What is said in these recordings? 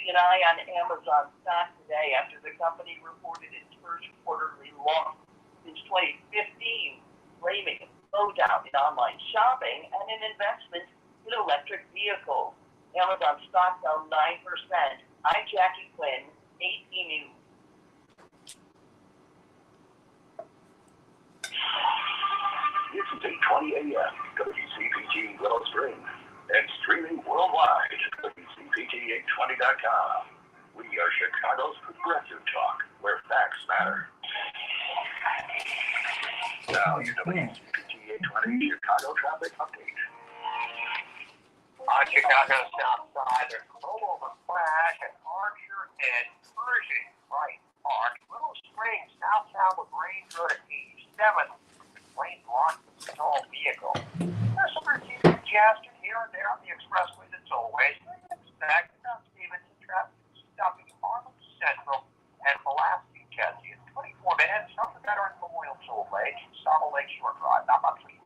keeping an eye on Amazon stock today after the company reported its first quarterly loss since 2015, blaming a slowdown in online shopping and an investment in electric vehicles. Amazon stock fell 9%. I'm Jackie Quinn, AP News. It's 8:20 a.m. WCPT Willow Springs and streaming worldwide at WCPT820.com. We are Chicago's progressive talk, where facts matter. Now your WCPT 820 Chicago traffic update. On Chicago's south side, there's a rollover crash at Archer and Pershing Right Park. Willow Springs, southbound with Range Road at 87. Lane blocked with a stalled vehicle. There's some routine congestion here and there on the expressways and tollways. Expect down Stevenson traffic stopping Harlem Central and Pulaski Chelsea in 24 minutes. Something better in Memorial Tollway, Summer Lake Shore Drive, not much for you.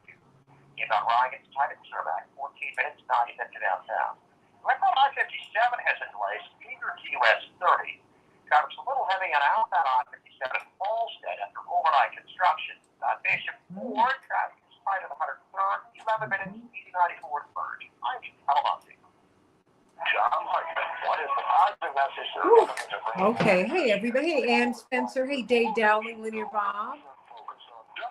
Inbound Ryan gets tight at Cermak, 14 minutes, 90 minutes to downtown. Westbound I-57 has a delay, Speaker to US 30. Traffic's a little heavy on outbound I-57 at Falstead after overnight construction. Bishop Ford, traffic is tight at 103rd, 11 minutes, easy 94 to Burge. I'm Alamonte. John Hartman, what is the positive message to the government to bring? Okay, hey everybody, hey Ann Spencer, hey Dave Dowling, Linear Bob.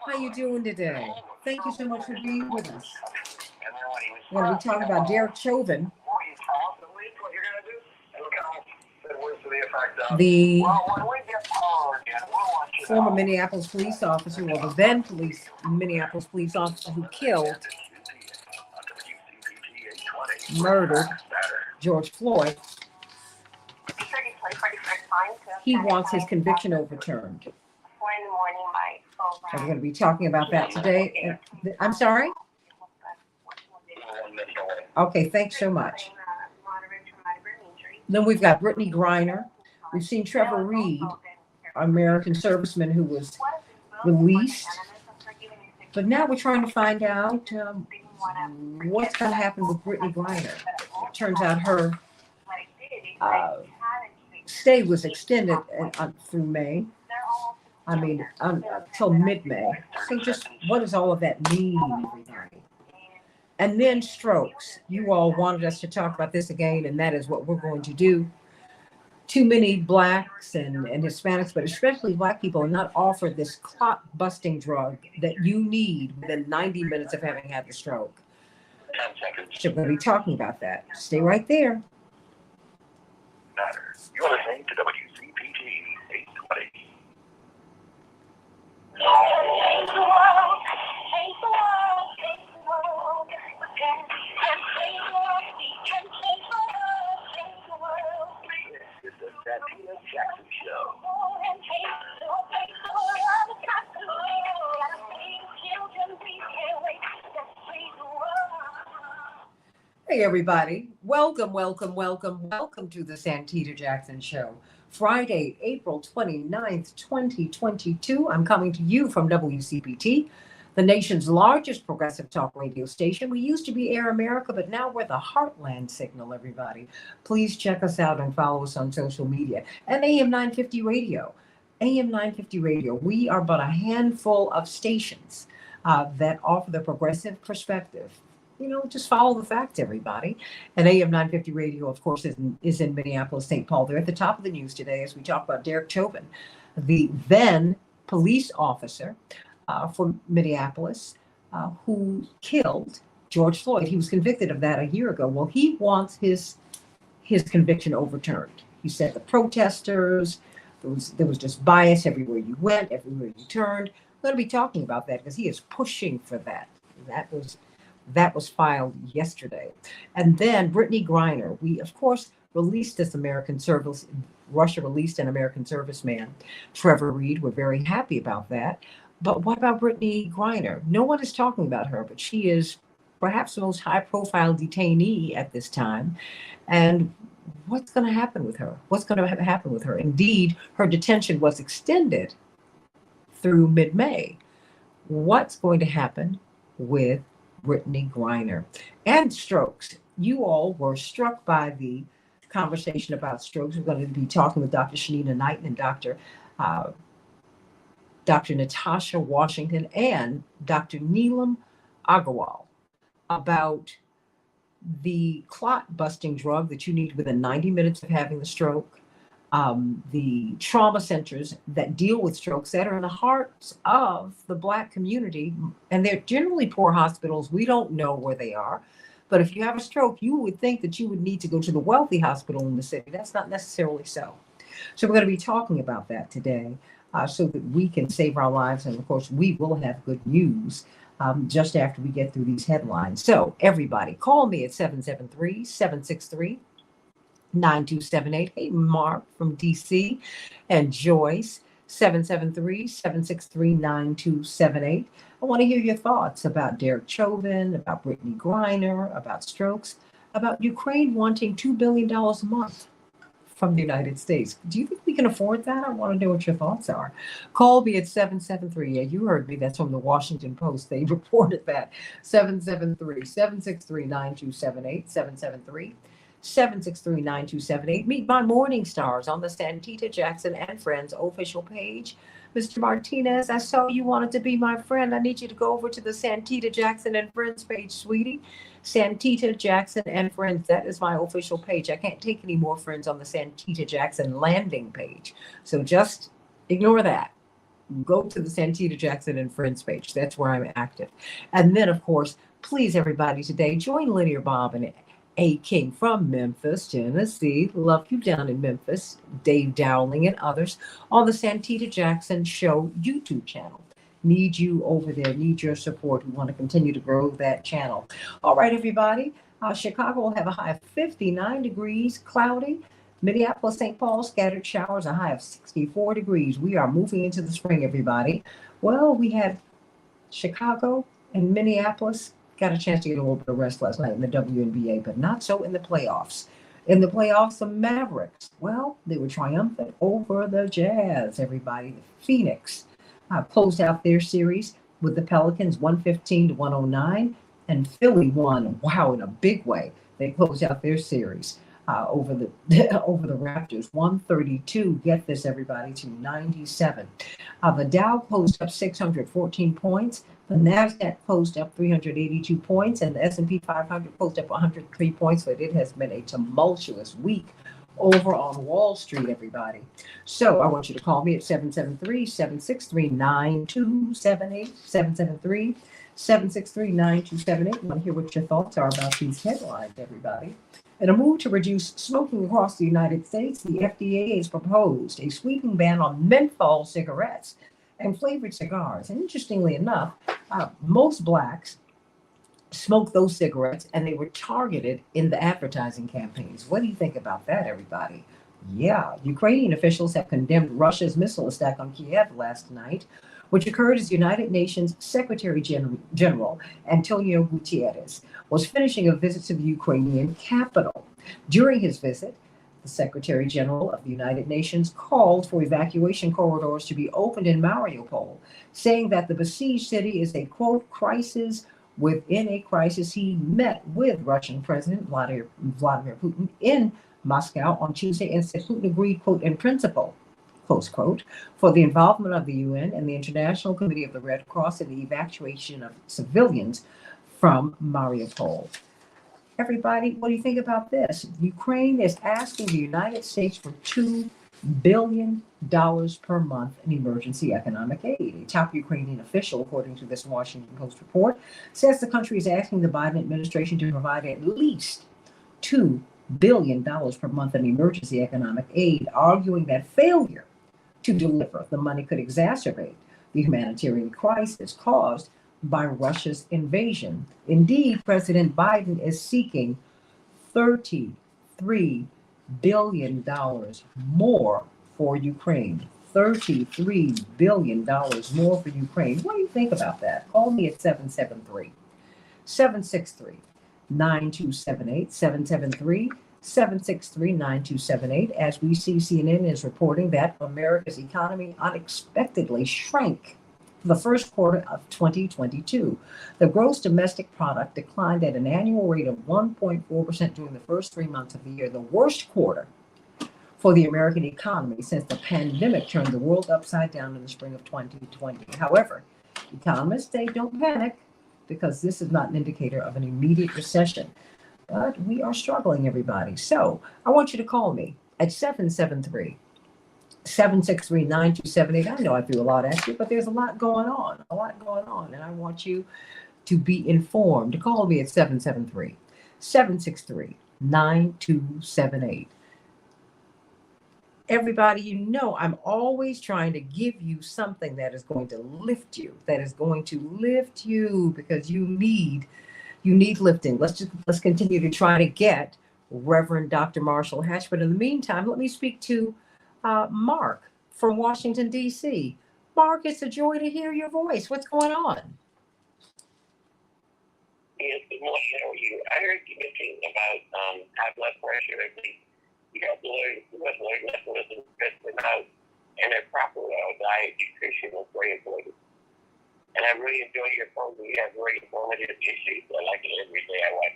How you doing today? Thank you so much for being with us. We're going to be talking about Derek Chauvin, the former Minneapolis police officer, or the then Minneapolis police officer who killed, murdered George Floyd. He wants his conviction overturned. So we're going to be talking about that today. I'm sorry? Okay, thanks so much. Then we've got Brittany Griner. We've seen Trevor Reed, American serviceman who was released. But now we're trying to find out what's going to happen with Brittany Griner. It turns out her stay was extended through May. I mean, until mid-May. So just what does all of that mean, everybody? And then strokes. You all wanted us to talk about this again, and that is what we're going to do. Too many blacks and Hispanics, but especially black people, are not offered this clot-busting drug that you need within 90 minutes of having had the stroke. 10 seconds. So we're going to be talking about that. Stay right there. Matters. You're listening to WCPT 820. This is the Santita Jackson Show. Hey everybody, welcome to the Santita Jackson Show. Friday, April 29th, 2022. I'm coming to you from WCPT, the nation's largest progressive talk radio station. We used to be Air America, but now we're the Heartland Signal, everybody. Please check us out and follow us on social media. And AM 950 Radio. AM 950 Radio. We are but a handful of stations that offer the progressive perspective. You know, just follow the facts, everybody. And AM 950 Radio, of course, is in Minneapolis, St. Paul. They're at the top of the news today as we talk about Derek Chauvin, the then police officer from Minneapolis who killed George Floyd. He was convicted of that a year ago. Well, he wants his conviction overturned. He said the protesters, there was just bias everywhere you went, everywhere you turned. We're going to be talking about that because he is pushing for that. That was filed yesterday. And then Brittany Griner, we of course released this Russia released an American serviceman, Trevor Reed. We're very happy about that. But what about Brittany Griner? No one is talking about her, but she is perhaps the most high profile detainee at this time. And what's going to happen with her? What's going to happen with her? Indeed, her detention was extended through mid-May. What's going to happen with Brittany Griner? And strokes. You all were struck by the conversation about strokes. We're going to be talking with Dr. Shanina Knight and Dr. Natasha Washington and Dr. Neelam Agarwal about the clot busting drug that you need within 90 minutes of having the stroke, the trauma centers that deal with strokes that are in the hearts of the Black community. And they're generally poor hospitals. We don't know where they are. But if you have a stroke, you would think that you would need to go to the wealthy hospital in the city. That's not necessarily so. So we're going to be talking about that today so that we can save our lives. And of course, we will have good news just after we get through these headlines. So everybody, call me at 773-763-9278. Hey, Mark from DC and Joyce, 773-763-9278. I want to hear your thoughts about Derek Chauvin, about Brittany Griner, about strokes, about Ukraine wanting $2 billion a month from the United States. Do you think we can afford that? I want to know what your thoughts are. Call me at 773. Yeah, you heard me. That's from the Washington Post. They reported that. 773-763-9278. 773-763-9278. Meet my morning stars on the Santita Jackson and Friends official page. Mr. Martinez, I saw you wanted to be my friend. I need you to go over to the Santita Jackson and Friends page, sweetie. Santita Jackson and Friends. That is my official page. I can't take any more friends on the Santita Jackson landing page. So just ignore that. Go to the Santita Jackson and Friends page. That's where I'm active. And then, of course, please, everybody, today, join Linear Bob and A. King from Memphis, Tennessee. Love you down in Memphis. Dave Dowling and others on the Santita Jackson Show YouTube channel. Need you over there. Need your support. We want to continue to grow that channel. All right, everybody. Chicago will have a high of 59 degrees, cloudy. Minneapolis, St. Paul, scattered showers, a high of 64 degrees. We are moving into the spring, everybody. Well, we had Chicago and Minneapolis. Got a chance to get a little bit of rest last night in the WNBA, but not so in the playoffs. In the playoffs, the Mavericks, well, they were triumphant over the Jazz, everybody. Phoenix closed out their series with the Pelicans 115-109, and Philly won, wow, in a big way. They closed out their series over the Raptors, 132, get this, everybody, to 97. The Dow closed up 614 points. The NASDAQ closed up 382 points, and the S&P 500 closed up 103 points, but it has been a tumultuous week over on Wall Street, everybody. So I want you to call me at 773-763-9278, 773-763-9278. I want to hear what your thoughts are about these headlines, everybody. In a move to reduce smoking across the United States, the FDA has proposed a sweeping ban on menthol cigarettes and flavored cigars. And interestingly enough, most Blacks smoked those cigarettes, and they were targeted in the advertising campaigns. What do you think about that, everybody? Yeah, Ukrainian officials have condemned Russia's missile attack on Kiev last night, which occurred as United Nations Secretary General Antonio Guterres was finishing a visit to the Ukrainian capital. During his visit, the Secretary General of the United Nations called for evacuation corridors to be opened in Mariupol, saying that the besieged city is a, quote, crisis within a crisis. He met with Russian President Vladimir Putin in Moscow on Tuesday and said Putin agreed, quote, in principle, close quote, for the involvement of the UN and the International Committee of the Red Cross in the evacuation of civilians from Mariupol. Everybody, what do you think about this? Ukraine is asking the United States for $2 billion per month in emergency economic aid. A top Ukrainian official, according to this Washington Post report, says the country is asking the Biden administration to provide at least $2 billion per month in emergency economic aid, arguing that failure to deliver the money could exacerbate the humanitarian crisis caused by Russia's invasion. Indeed, President Biden is seeking $33 billion more for Ukraine. $33 billion more for Ukraine. What do you think about that? Call me at 773-763-9278, 773-763-9278. As we see, CNN is reporting that America's economy unexpectedly shrank for the first quarter of 2022. The gross domestic product declined at an annual rate of 1.4% during the first 3 months of the year, the worst quarter for the American economy since the pandemic turned the world upside down in the spring of 2020. However, economists say don't panic because this is not an indicator of an immediate recession. But we are struggling, everybody. So I want you to call me at 773-763-9278. I know I threw a lot at you, but there's a lot going on, and I want you to be informed. Call me at 773-763-9278. Everybody, you know, I'm always trying to give you something that is going to lift you, because you need lifting. Let's continue to try to get Reverend Dr. Marshall Hatch. But in the meantime, let me speak to Mark from Washington, D.C. Mark, it's a joy to hear your voice. What's going on? Yes, good morning. How are you? I heard you mentioning about high blood pressure. I think you have to learn lessons, especially now, and a proper diet, nutrition is very important. And I really enjoy your program. You have very informative issues. I like it every day. I watch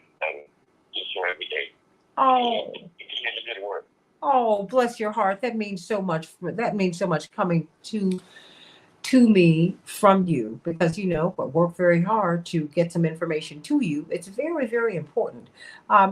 just for every day. Oh, it's good work. Oh, bless your heart. That means so much. That means so much coming to me from you, because you know, I work very hard to get some information to you. It's very, very important.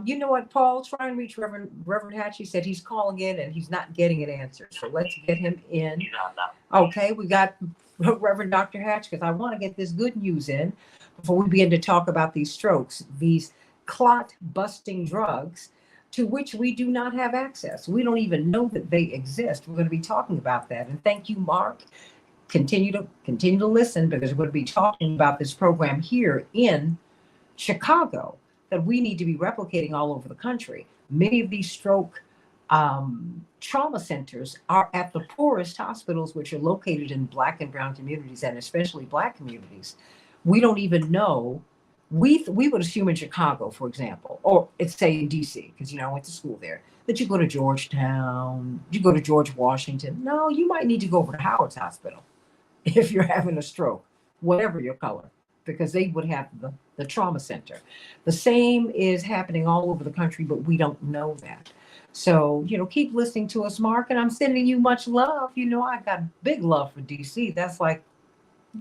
You know what, Paul? Try and reach Reverend Hatch. He said he's calling in and he's not getting an answer. So let's get him in. He's on now. Okay, we got Reverend Dr. Hatch, because I want to get this good news in before we begin to talk about these strokes, these clot-busting drugs to which we do not have access. We don't even know that they exist. We're going to be talking about that. And thank you, Mark. Continue to listen, because we're going to be talking about this program here in Chicago that we need to be replicating all over the country. Many of these stroke trauma centers are at the poorest hospitals, which are located in Black and brown communities, and especially Black communities. We don't even know. We would assume in Chicago, for example, or it's say in DC, because you know I went to school there, that you go to Georgetown, you go to George Washington. No, you might need to go over to Howard's Hospital if you're having a stroke, whatever your color, because they would have the trauma center. The same is happening all over the country, but we don't know that. So, you know, keep listening to us, Mark, and I'm sending you much love. You know, I got big love for DC. That's like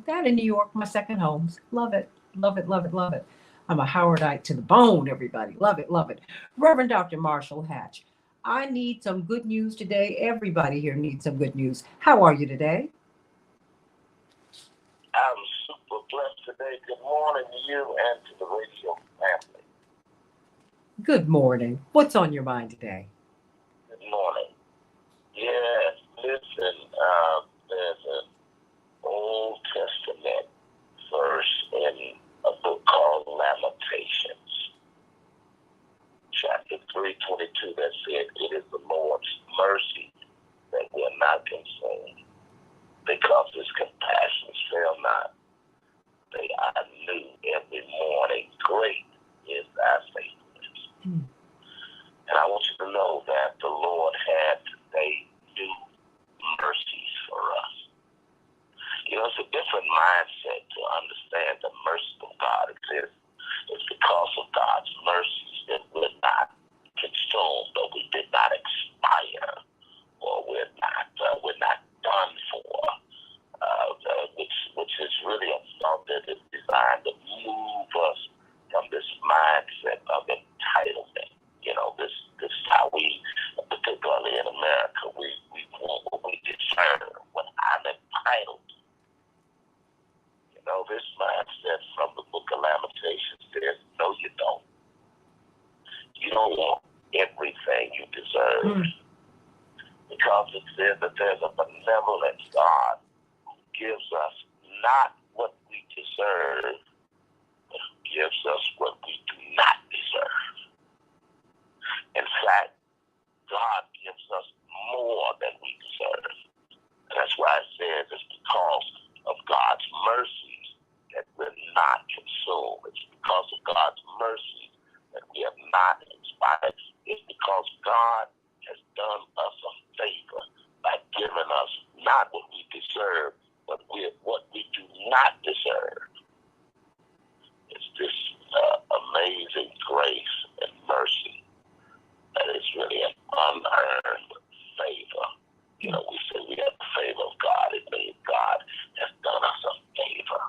that in New York, my second home. Love it, love it, love it, love it. I'm a Howardite to the bone, everybody. Love it, love it. Reverend Dr. Marshall Hatch, I need some good news today. Everybody here needs some good news. How are you today? I'm super blessed today. Good morning to you and to the radio family. Good morning. What's on your mind today? Good morning. Yes, listen, there's an Old Testament verse in a book called Lamentations, chapter 3:22, that said, "It is the Lord's mercy that we are not consumed, because his compassions fail not. They are new every morning. Great is thy faithfulness." And I want you to know that the Lord had today new mercies for us. You know, it's a different mindset to understand the mercy of God exists. It's because of God's mercies that we're not consumed, or we did not expire, or we're not done for. Which is really a thought that is designed to move us from this mindset of entitlement. You know, this is how we, particularly in America, we want what we deserve, what I'm entitled to. You know, this mindset from the book of Lamentations says, no, you don't. You don't want everything you deserve. Because it says that there's a benevolent God who gives us not what we deserve, but who gives us what we do not deserve. In fact, God gives us more than we deserve. And that's why it says it's because of God's mercies that we're not consumed. It's because of God's mercies that we have not expired. It's because God has done us a favor by giving us not what we deserve, but what we do You know, we say we have the favor of God. It means God has done us a favor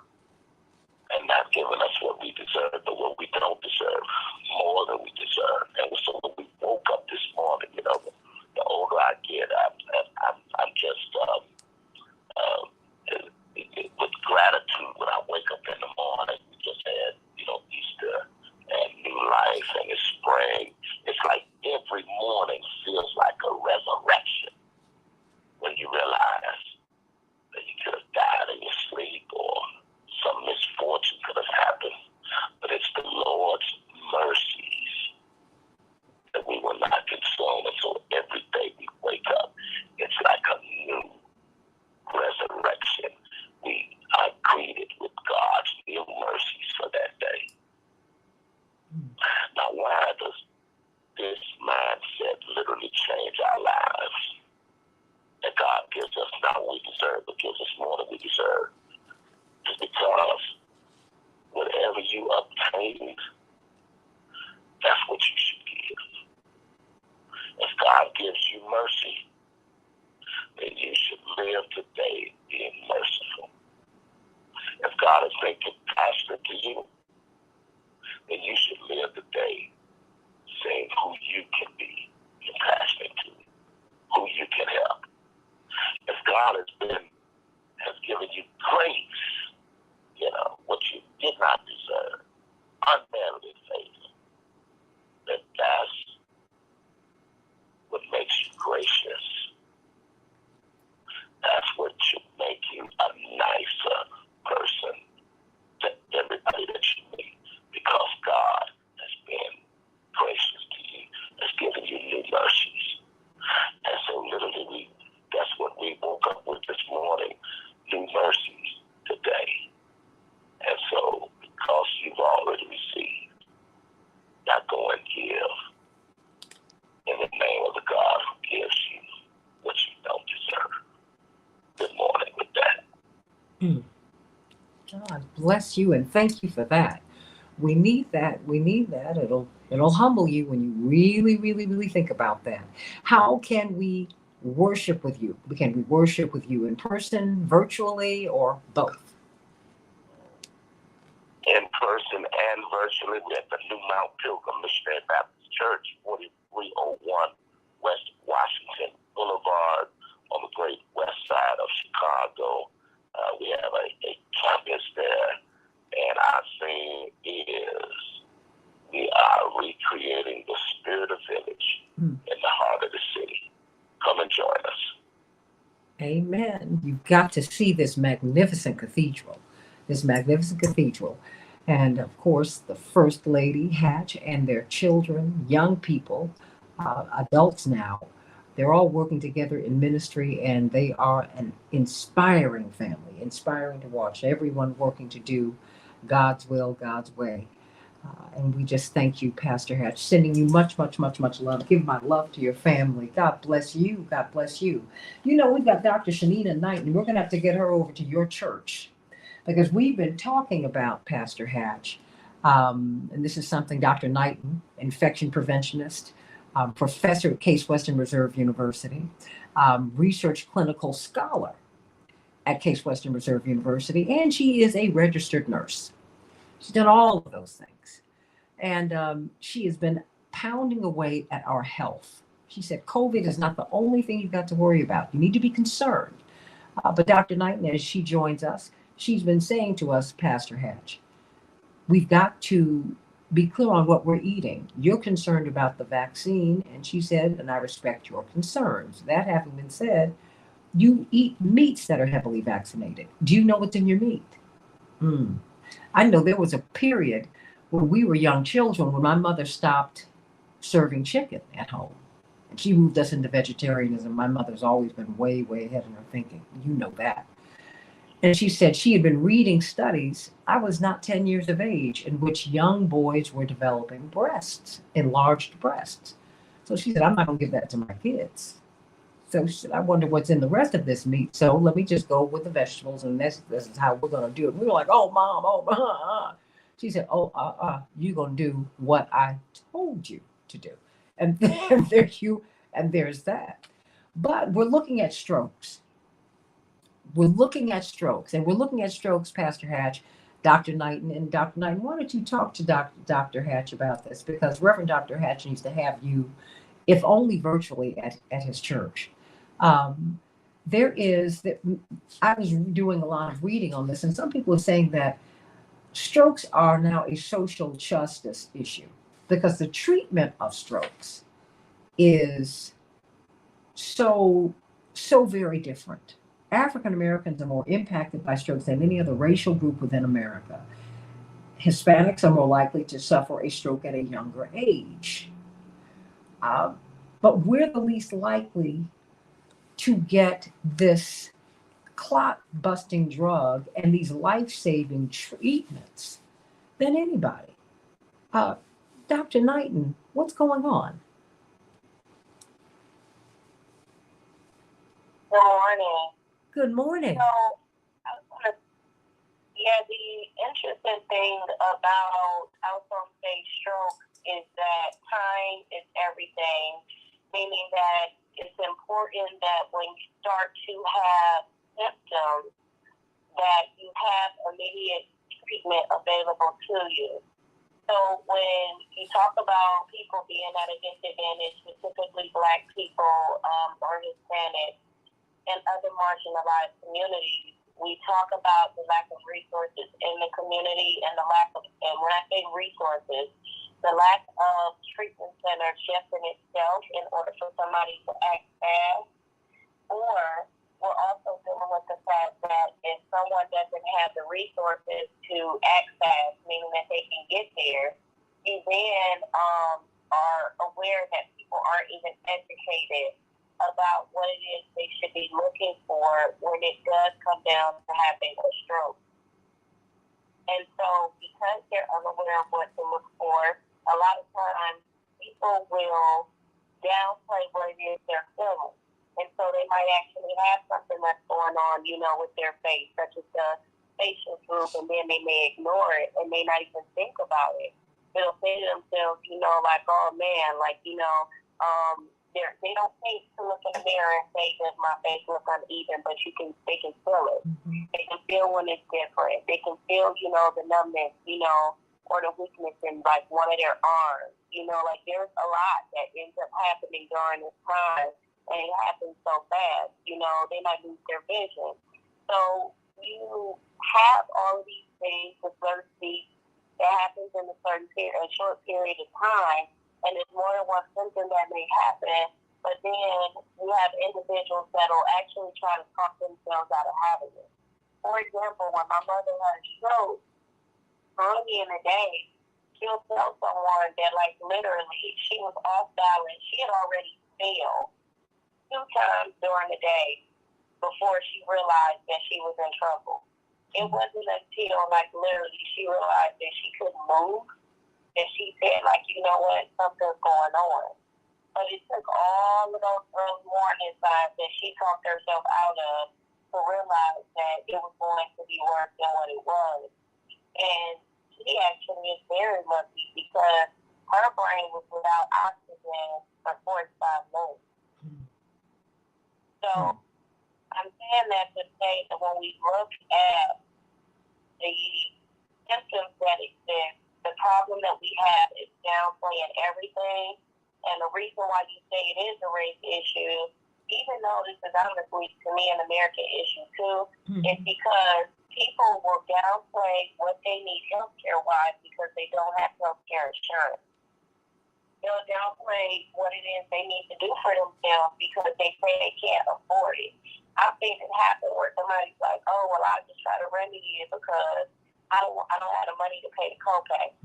and not given us what we deserve, but what we don't deserve, more than we deserve. And so when we woke up this morning, you know, the older I get, I'm just with gratitude when I wake up in the morning. We just had, you know, Easter and new life and it's spring. It's like every morning feels like a resurrection when you realize that you could have died in your sleep or some misfortune could have happened. But it's the Lord's mercies that we were not consumed. And so every day we wake up, it's like a new resurrection. We are greeted with God's new mercies for that day. Now, why does this mindset literally change our lives? That God gives us not what we deserve, but gives us more than we deserve. It's because whatever you obtain, that's what you should give. If God gives you mercy, then you should live today being merciful. If God has been compassionate to you, then you should live today saying who you can be compassionate to, who you can help. If God has given you grace, you know, what you did not deserve, unmerited favor, then that's what makes you gracious. That's what should make you a nicer person to everybody that you meet, because God has been gracious to you, has given you new mercies. And so literally that's what we woke up with this morning, new mercies today. And so because you've already received, now go and give in the name of the God who gives you what you don't deserve. Good morning with that. God bless you and thank you for that. We need that. We need that. It'll humble you when you really think about that. How can we worship with you? Can we worship with you in person, virtually, or both? In person and virtually. We're at the New Mount Pilgrim Missionary Baptist Church, 4301 West Washington Boulevard on the great west side of Chicago. We have a campus there, and our theme is we are recreating the spirit of village in the heart of the city. Come and join us. Amen. You've got to see this magnificent cathedral. And of course, the First Lady Hatch and their children, young people, adults now, they're all working together in ministry, and they are an inspiring family, inspiring to watch everyone working to do God's will, God's way. And we just thank you, Pastor Hatch, sending you much love. Give my love to your family. God bless you. God bless you. You know, we've got Dr. Shanina Knight, and we're going to have to get her over to your church, because we've been talking about Pastor Hatch. And this is something Dr. Knighton, infection preventionist, professor at Case Western Reserve University, research clinical scholar at Case Western Reserve University, and she is a registered nurse. She's done all of those things. And she has been pounding away at our health. She said, COVID is not the only thing you've got to worry about. You need to be concerned. But Dr. Knighton, as she joins us, she's been saying to us, Pastor Hatch, we've got to be clear on what we're eating. You're concerned about the vaccine. And she said, and I respect your concerns. That having been said, you eat meats that are heavily vaccinated. Do you know what's in your meat? I know there was a period when we were young children when my mother stopped serving chicken at home. And she moved us into vegetarianism. My mother's always been way ahead in her thinking. You know that. And she said she had been reading studies, I was not 10 years of age, in which young boys were developing breasts, enlarged breasts. So she said, I'm not going to give that to my kids. So she said, I wonder what's in the rest of this meat. So let me just go with the vegetables, and this is how we're going to do it. We were like, oh, Mom, She said, you're going to do what I told you to do. And there's that. But we're looking at strokes. We're looking at strokes, and we're looking at strokes, Pastor Hatch, Dr. Knighton. And Dr. Knighton, why don't you talk to Dr. Hatch about this? Because Reverend Dr. Hatch needs to have you, if only virtually, at his church. Um, there is that I was doing a lot of reading on this, and some people are saying that strokes are now a social justice issue because the treatment of strokes is so very different. African Americans are more impacted by strokes than any other racial group within America. Hispanics are more likely to suffer a stroke at a younger age. Uh, but we're the least likely to get this clot busting drug and these life saving treatments than anybody. Uh, Dr. Knighton, what's going on? Good morning. Good morning. So, I was gonna, yeah, the interesting thing about outcome stage stroke is that time is everything, meaning that it's important that when you start to have symptoms, that you have immediate treatment available to you. So when you talk about people being at a disadvantage, specifically Black people or Hispanic, and other marginalized communities, we talk about the lack of resources in the community and the lack of, and when I say resources, the lack of treatment centers just in itself in order for somebody to act fast, or we're also dealing with the fact that if someone doesn't have the resources to act fast, meaning that they can get there, you then are aware that people aren't even educated about what it is they should be looking for when it does come down to having a stroke. And so because they're unaware of what to look for, a lot of times people will downplay what it is they're feeling. And so they might actually have something that's going on, with their face, such as the facial group, and then they may ignore it and may not even think about it. They'll say to themselves, like, oh man, like, they don't think to look in the mirror and say, does my face look uneven? But they can feel it. Mm-hmm. They can feel when it's different. They can feel, the numbness, or the weakness in like one of their arms. Like there's a lot that ends up happening during this time, and it happens so fast. They might lose their vision. So you have all of these things with diversity that happens in a short period of time. And there's more than one symptom that may happen, but then you have individuals that will actually try to talk themselves out of having it. For example, when my mother had a stroke, early in the day, she'll tell someone that, like, literally, she was off balance. She had already failed 2 times during the day before she realized that she was in trouble. It wasn't until, like, literally, she realized that she couldn't move, and she said, like, you know what, something's going on. But it took all of those early warning signs that she talked herself out of to realize that it was going to be worse than what it was. And she actually is very lucky because her brain was without oxygen for 45 minutes. So I'm saying that to say that when we look at the symptoms that exist, the problem that we have is downplaying everything. And the reason why you say it is a race issue, even though this is honestly, to me, an American issue too, is because people will downplay what they need healthcare-wise because they don't have healthcare insurance. They'll downplay what it is they need to do for themselves because they say they can't afford it. I've seen it happen where somebody's like, oh, well, I'll just try to remedy it because I don't have the money to pay the copay,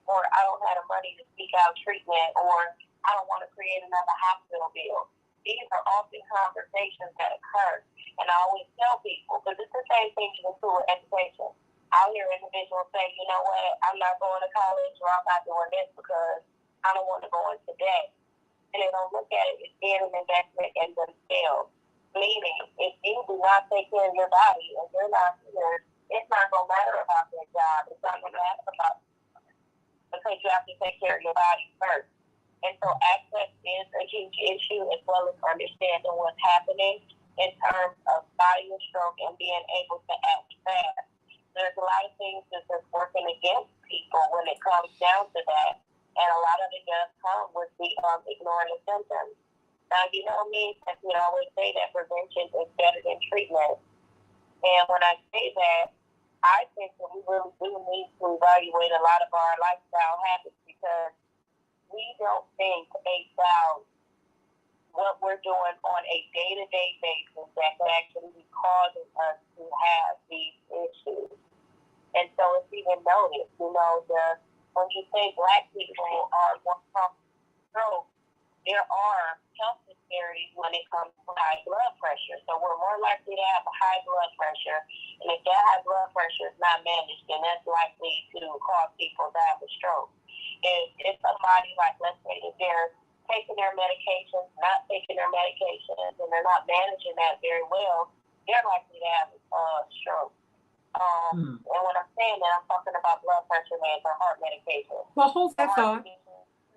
or I don't have the money to seek out treatment, or I don't want to create another hospital bill. These are often conversations that occur, and I always tell people, because it's the same thing you do with education. I'll hear individuals say, you know what, I'm not going to college, or I'm not doing this because I don't want to go into debt. And they don't look at it as being an investment in themselves. Meaning, if you do not take care of your body and you're not here, it's not going to matter about their job. It's not going to matter about because you have to take care of your body first. And so access is a huge issue, as well as understanding what's happening in terms of fighting a stroke and being able to act fast. There's a lot of things that's working against people when it comes down to that. And a lot of it does come with the ignoring the symptoms. Now, you know me, as we always say that prevention is better than treatment. And when I say that, I think that we really do need to evaluate a lot of our lifestyle habits, because we don't think about what we're doing on a day-to-day basis that can actually be causing us to have these issues. And so it's even noted, you know, when you say Black people are more prone to stroke, there are health disparities when it comes to high blood pressure. So we're more likely to have a high blood pressure. And if that high blood pressure is not managed, then that's likely to cause people to have a stroke. If somebody, like, let's say that they're taking their medications, not taking their medications, and they're not managing that very well, they're likely to have a stroke. And when I'm saying that, I'm talking about blood pressure meds or heart medication. Well, hold that thought.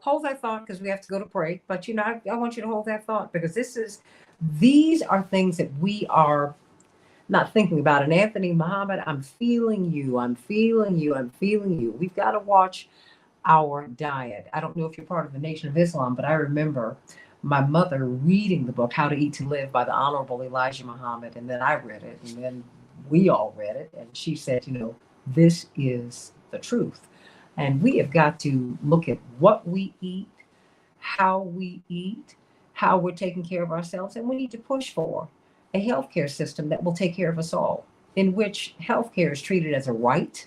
Hold that thought, because we have to go to break. But, you know, I want you to hold that thought, because these are things that we are not thinking about. And Anthony Muhammad, I'm feeling you. We've got to watch our diet. I don't know if you're part of the Nation of Islam, but I remember my mother reading the book How to Eat to Live by the Honorable Elijah Muhammad, and then I read it, and then we all read it, and she said, you know, this is the truth. And we have got to look at what we eat, how we eat, how we're taking care of ourselves, and we need to push for a healthcare system that will take care of us all, in which healthcare is treated as a right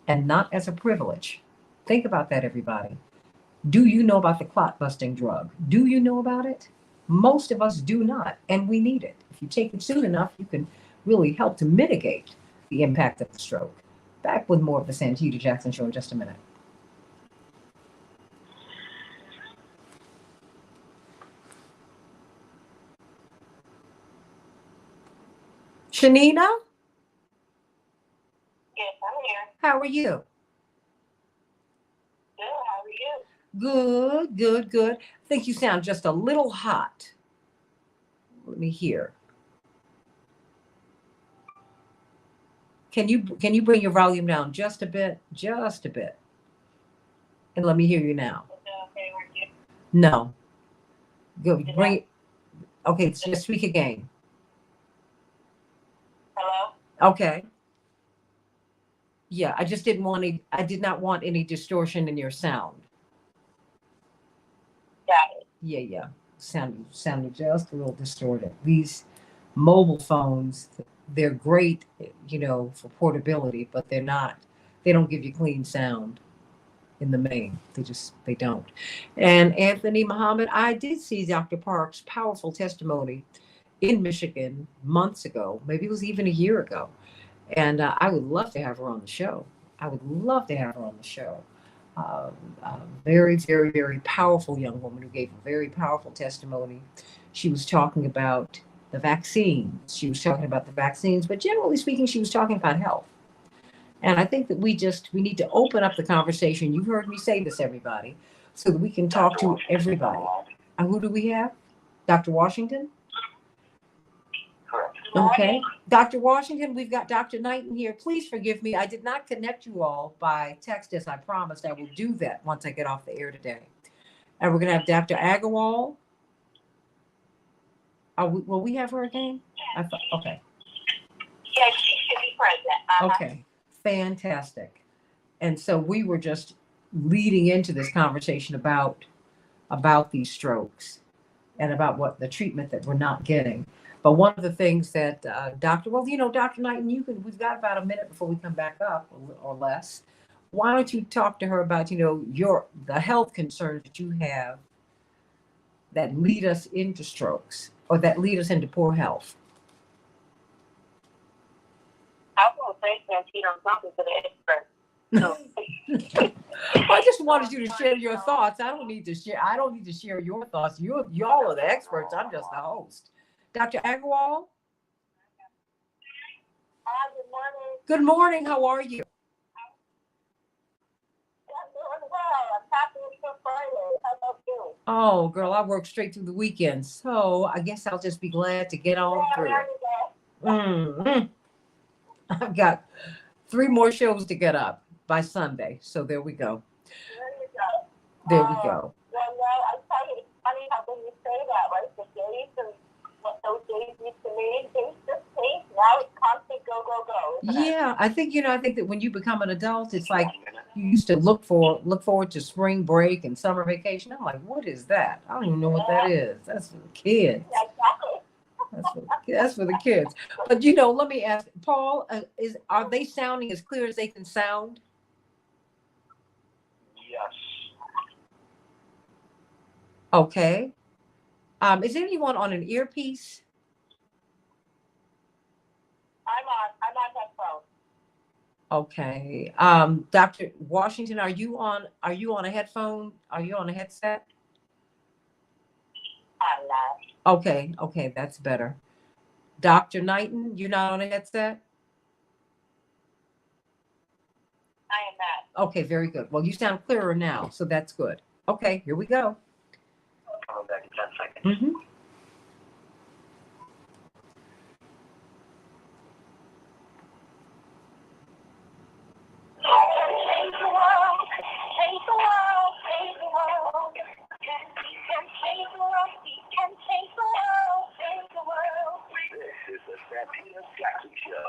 and not as a privilege. Think about that, everybody. Do you know about the clot busting drug? Do you know about it? Most of us do not, and we need it. If you take it soon enough, you can really help to mitigate the impact of the stroke. Back with more of the Santita Jackson Show in just a minute. Shanina? Yes, I'm here. How are you? Good, how are you? Good. I think you sound just a little hot. Let me hear. Can you bring your volume down just a bit? Just a bit. And let me hear you now. Is that okay with you? No. Good. Bring it. Okay, just speak again. Hello? Okay. Yeah, I did not want any distortion in your sound. Got it. Yeah. Sounded just a little distorted. These mobile phones, they're great, you know, for portability, but they don't give you clean sound in the main. They don't. And Anthony Muhammad, I did see Dr. Park's powerful testimony in Michigan months ago. Maybe it was even a year ago. And I would love to have her on the show. Very, very, very powerful young woman who gave a very powerful testimony. She was talking about the vaccines. But generally speaking, she was talking about health. And I think that we need to open up the conversation. You've heard me say this, everybody, so that we can talk to everybody. And who do we have? Dr. Washington? Correct. Okay. Dr. Washington, we've got Dr. Knight in here. Please forgive me. I did not connect you all by text as I promised. I will do that once I get off the air today. And we're going to have Dr. Agarwal. Will we have her again? Okay. Yes, she should be present. Okay. Fantastic. And so we were just leading into this conversation about these strokes and about what the treatment that we're not getting. But one of the things that Dr. Knight, and we've got about a minute before we come back up or less. Why don't you talk to her about, the health concerns that you have that lead us into strokes or that lead us into poor health? I was going to say, I'm talking to the expert. I just wanted you to share your thoughts. I don't need to share your thoughts. Y'all are the experts. I'm just the host. Dr. Agarwal? Hi, good morning. Good morning. How are you? I'm doing well. I'm happy it's Friday. How about you? Oh, girl, I work straight through the weekend, so I guess I'll just be glad to get on Yeah, through. there you go. Mm-hmm. I've got 3 more shows to get up by Sunday, so there we go. There you go. There we go. Well, no, I tell you, it's funny how when you say that, right? The days and what those days used to mean, things just change. Now it's constant go, go, go, isn't it? Yeah, I think I think that when you become an adult, it's like you used to look forward to spring break and summer vacation. I'm like, what is that? I don't even know what that is. That's for the kids. Yeah, exactly. That's for the kids. But let me ask Paul: are they sounding as clear as they can sound? Yes. Okay. Is anyone on an earpiece? I'm on headphones. Okay. Dr. Washington, are you on a headphone? Are you on a headset? I'm not. Okay, that's better. Dr. Knighton, you're not on a headset? I am not. Okay, very good. Well, you sound clearer now, so that's good. Okay, here we go. Coming back in 10 seconds. Mm-hmm. Change the world, change the world, change the world. We can change the world, we can change the world, change the world. This is the Santita Jackson Show.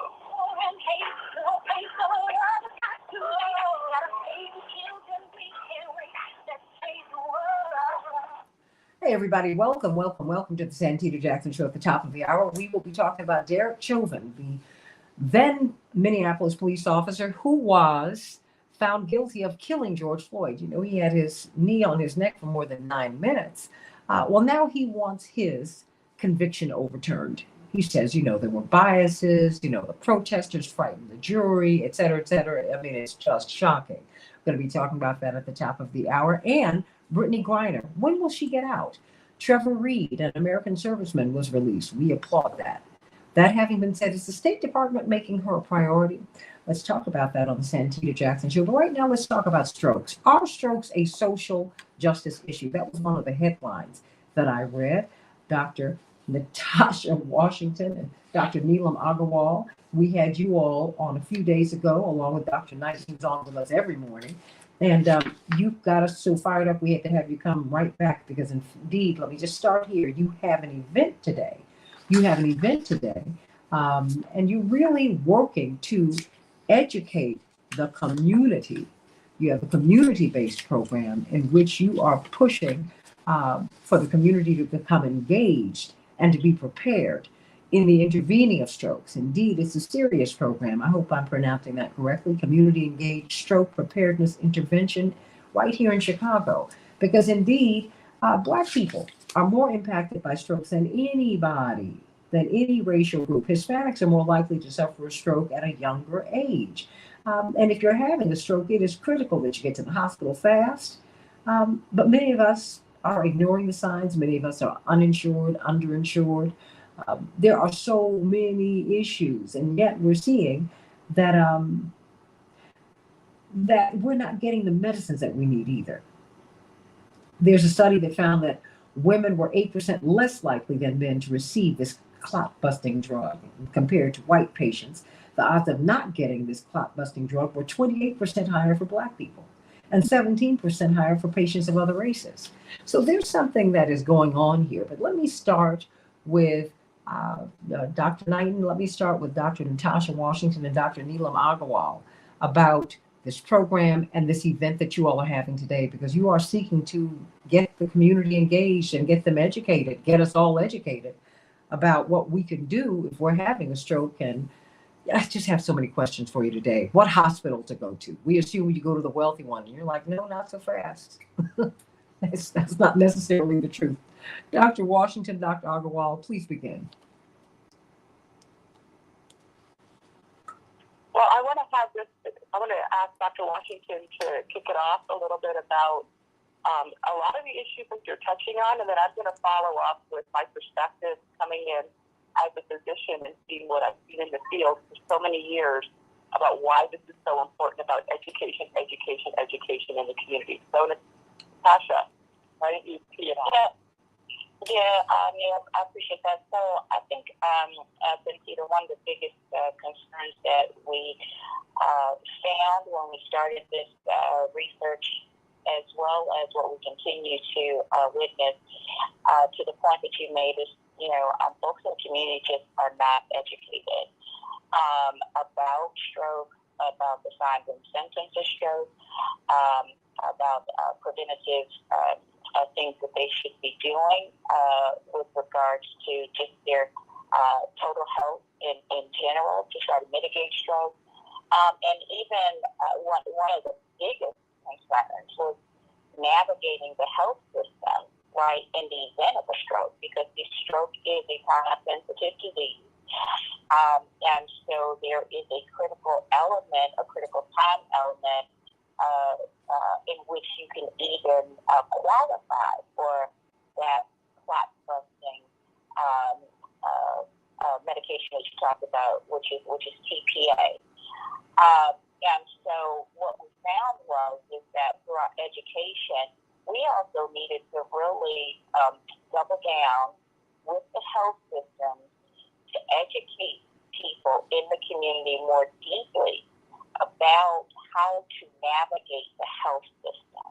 And change the world, got to know. Gotta save the children, we can't wait. Let's change the world. Hey, everybody. Welcome to the Santita Jackson Show. At the top of the hour, we will be talking about Derek Chauvin, the then Minneapolis police officer who was found guilty of killing George Floyd. He had his knee on his neck for more than 9 minutes. Well, now he wants his conviction overturned. He says, there were biases, the protesters frightened the jury, et cetera, et cetera. I mean, it's just shocking. We're going to be talking about that at the top of the hour. And Brittany Griner, when will she get out? Trevor Reed, an American serviceman, was released. We applaud that. That having been said, is the State Department making her a priority? Let's talk about that on the Santita Jackson Show. But right now, let's talk about strokes. Are strokes a social justice issue? That was one of the headlines that I read. Dr. Natasha Washington and Dr. Neelam Agarwal. We had you all on a few days ago, along with Dr. Knight, who's on with us every morning. And you got us so fired up, we had to have you come right back because indeed, let me just start here. You have an event today. And you're really working to educate the community. You have a community-based program in which you are pushing for the community to become engaged and to be prepared in the intervening of strokes. Indeed, it's a serious program. I hope I'm pronouncing that correctly. Community engaged stroke preparedness intervention right here in Chicago. Because indeed, Black people are more impacted by strokes than anybody, than any racial group. Hispanics are more likely to suffer a stroke at a younger age. And if you're having a stroke, it is critical that you get to the hospital fast. But many of us are ignoring the signs. Many of us are uninsured, underinsured. There are so many issues, and yet we're seeing that that we're not getting the medicines that we need either. There's a study that found that women were 8% less likely than men to receive this clot-busting drug compared to white patients. The odds of not getting this clot-busting drug were 28% higher for Black people and 17% higher for patients of other races. So there's something that is going on here. But let me start with Dr. Knighton. Let me start with Dr. Natasha Washington and Dr. Neelam Agarwal about this program and this event that you all are having today, because you are seeking to get the community engaged and get them educated, get us all educated about what we can do if we're having a stroke. And I just have so many questions for you today. What hospital to go to? We assume you go to the wealthy one, and you're like, no, not so fast. That's not necessarily the truth. Dr. Washington, Dr. Agarwal, please begin. Well, I want to ask Dr. Washington to kick it off a little bit about a lot of the issues that you're touching on, and then I'm going to follow up with my perspective coming in as a physician and seeing what I've seen in the field for so many years about why this is so important about education in the community. So, Natasha. Why don't you tee it off? Yeah, I appreciate that. So I think, Santita, one of the biggest concerns that we found when we started this research, as well as what we continue to witness, to the point that you made, is, folks in the community just are not educated about stroke, about the signs and symptoms of stroke, about preventative things that they should be doing with regards to just their total health in general to try to mitigate stroke. And even one of the biggest concerns was navigating the health system, right, in the event of a stroke, because the stroke is a time-sensitive disease. And so there is a critical element, a critical time element, in which you can even qualify for that clot-busting medication that you talked about, which is TPA. And so what we found is that through our education, we also needed to really double down with the health system to educate people in the community more deeply about how to navigate the health system.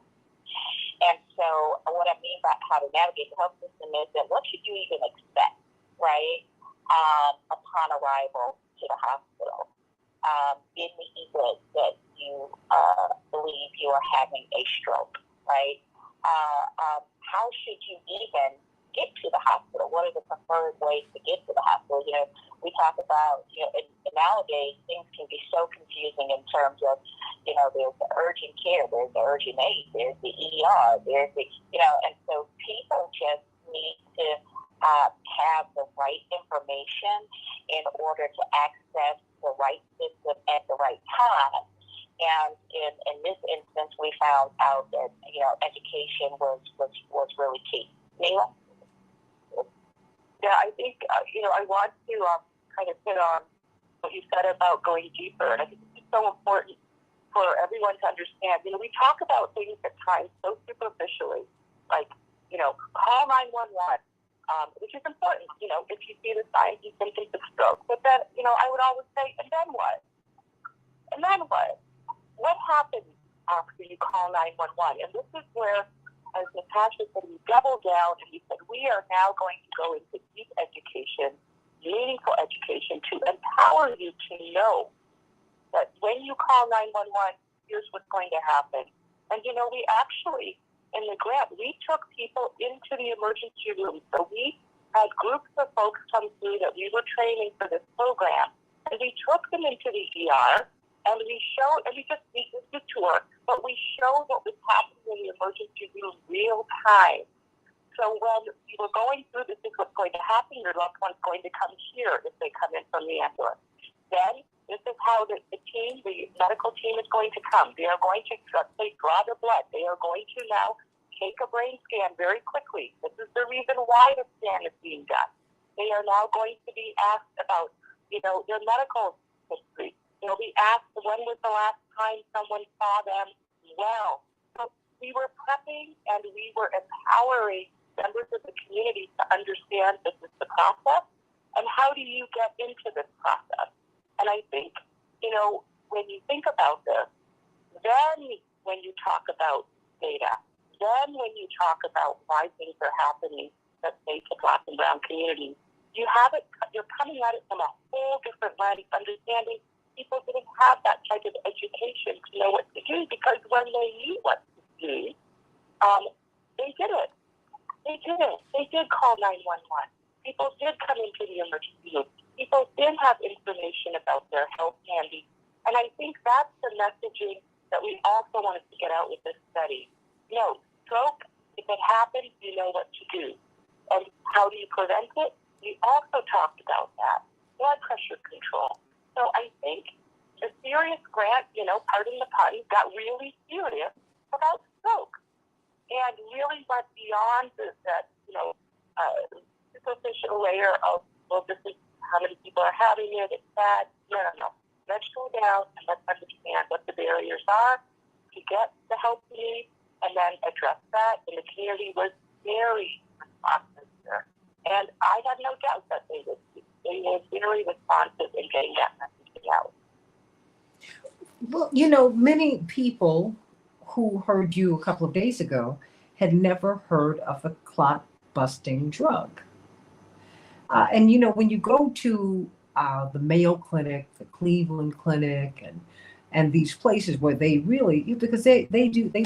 And so what I mean by how to navigate the health system is that what should you even expect, right, upon arrival to the hospital, in the event that you believe you are having a stroke, right? How should you even get to the hospital? What are the preferred ways to get to the hospital? We talk about, and nowadays things can be so confusing in terms of, there's the urgent care, there's the urgent aid, there's the ER, there's the, and so people just need to have the right information in order to access the right system at the right time. And in this instance, we found out that, education was really key. Neela? Yeah, I think, I want to kind of hit on what you said about going deeper. And I think it's so important for everyone to understand. We talk about things at times so superficially, like, call 911, which is important, if you see the signs and symptoms of stroke. But then, I would always say, and then what? And then what? What happens after you call 911? And this is where, as Natasha said, we doubled down and we said, we are now going to go into deep education, meaningful education, to empower you to know that when you call 911, here's what's going to happen. And, we actually, in the grant, we took people into the emergency room. So we had groups of folks come through that we were training for this program. And we took them into the ER, and we showed, and we just did the tour, but we showed what was happening in the emergency room real time. So when you were going through, this is what's going to happen, your loved one's going to come here if they come in from the ambulance. Then this is how the team, the medical team is going to come. They are going to draw the blood. They are going to now take a brain scan very quickly. This is the reason why the scan is being done. They are now going to be asked about, their medical history. They'll be asked when was the last time someone saw them well. So we were prepping and we were empowering members of the community to understand this is the process and how do you get into this process. And I think, when you think about this, then when you talk about data, then when you talk about why things are happening, let's say, to Black and Brown communities, you're coming at it from a whole different lens, understanding people didn't have that type of education to know what to do, because when they knew what to do, they did it. They did it. They did call 911. People did come into the emergency room. People did have information about their health handy. And I think that's the messaging that we also wanted to get out with this study. Stroke, if it happens, you know what to do. And how do you prevent it? We also talked about that. Blood pressure control. So I think the serious grant, pardon the pun, got really serious about stroke and really went beyond that superficial layer of, well, this is how many people are having it, it's bad. No. Let's go down and let's understand what the barriers are to get the help you need and then address that. And the community was very responsive there. And I have no doubt that they were very responsive in getting that message out. Well, many people who heard you a couple of days ago had never heard of a clot busting drug. And when you go to the Mayo Clinic, the Cleveland Clinic, and these places where they really, because they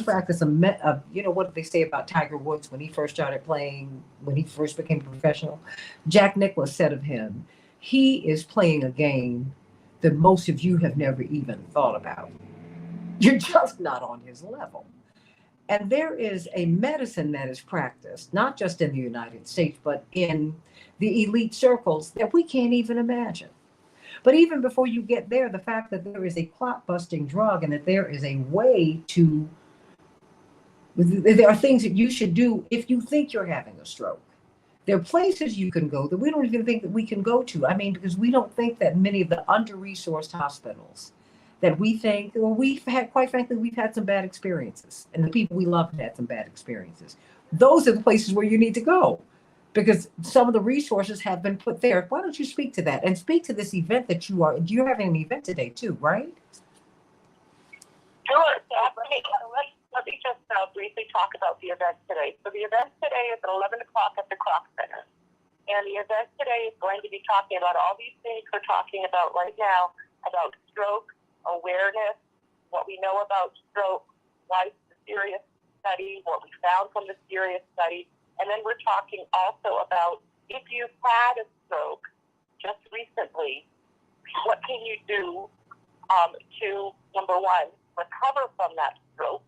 practice what did they say about Tiger Woods when he first started playing, when he first became a professional? Jack Nicklaus said of him, he is playing a game that most of you have never even thought about. You're just not on his level. And there is a medicine that is practiced, not just in the United States, but in the elite circles that we can't even imagine. But even before you get there, the fact that there is a clot-busting drug and that there is a way there are things that you should do if you think you're having a stroke. There are places you can go that we don't even think that we can go to. I mean, because we don't think that many of the under-resourced hospitals that we think, well, quite frankly, we've had some bad experiences. And the people we love have had some bad experiences. Those are the places where you need to go because some of the resources have been put there. Why don't you speak to that and speak to this event that you're having an event today too, right? Sure. Let me just briefly talk about the event today. So the event today is at 11 o'clock at the Croc Center. And the event today is going to be talking about all these things we're talking about right now, about stroke, awareness, what we know about stroke, why it's a serious study, what we found from the serious study. And then we're talking also about if you've had a stroke just recently, what can you do to, number one, recover from that stroke?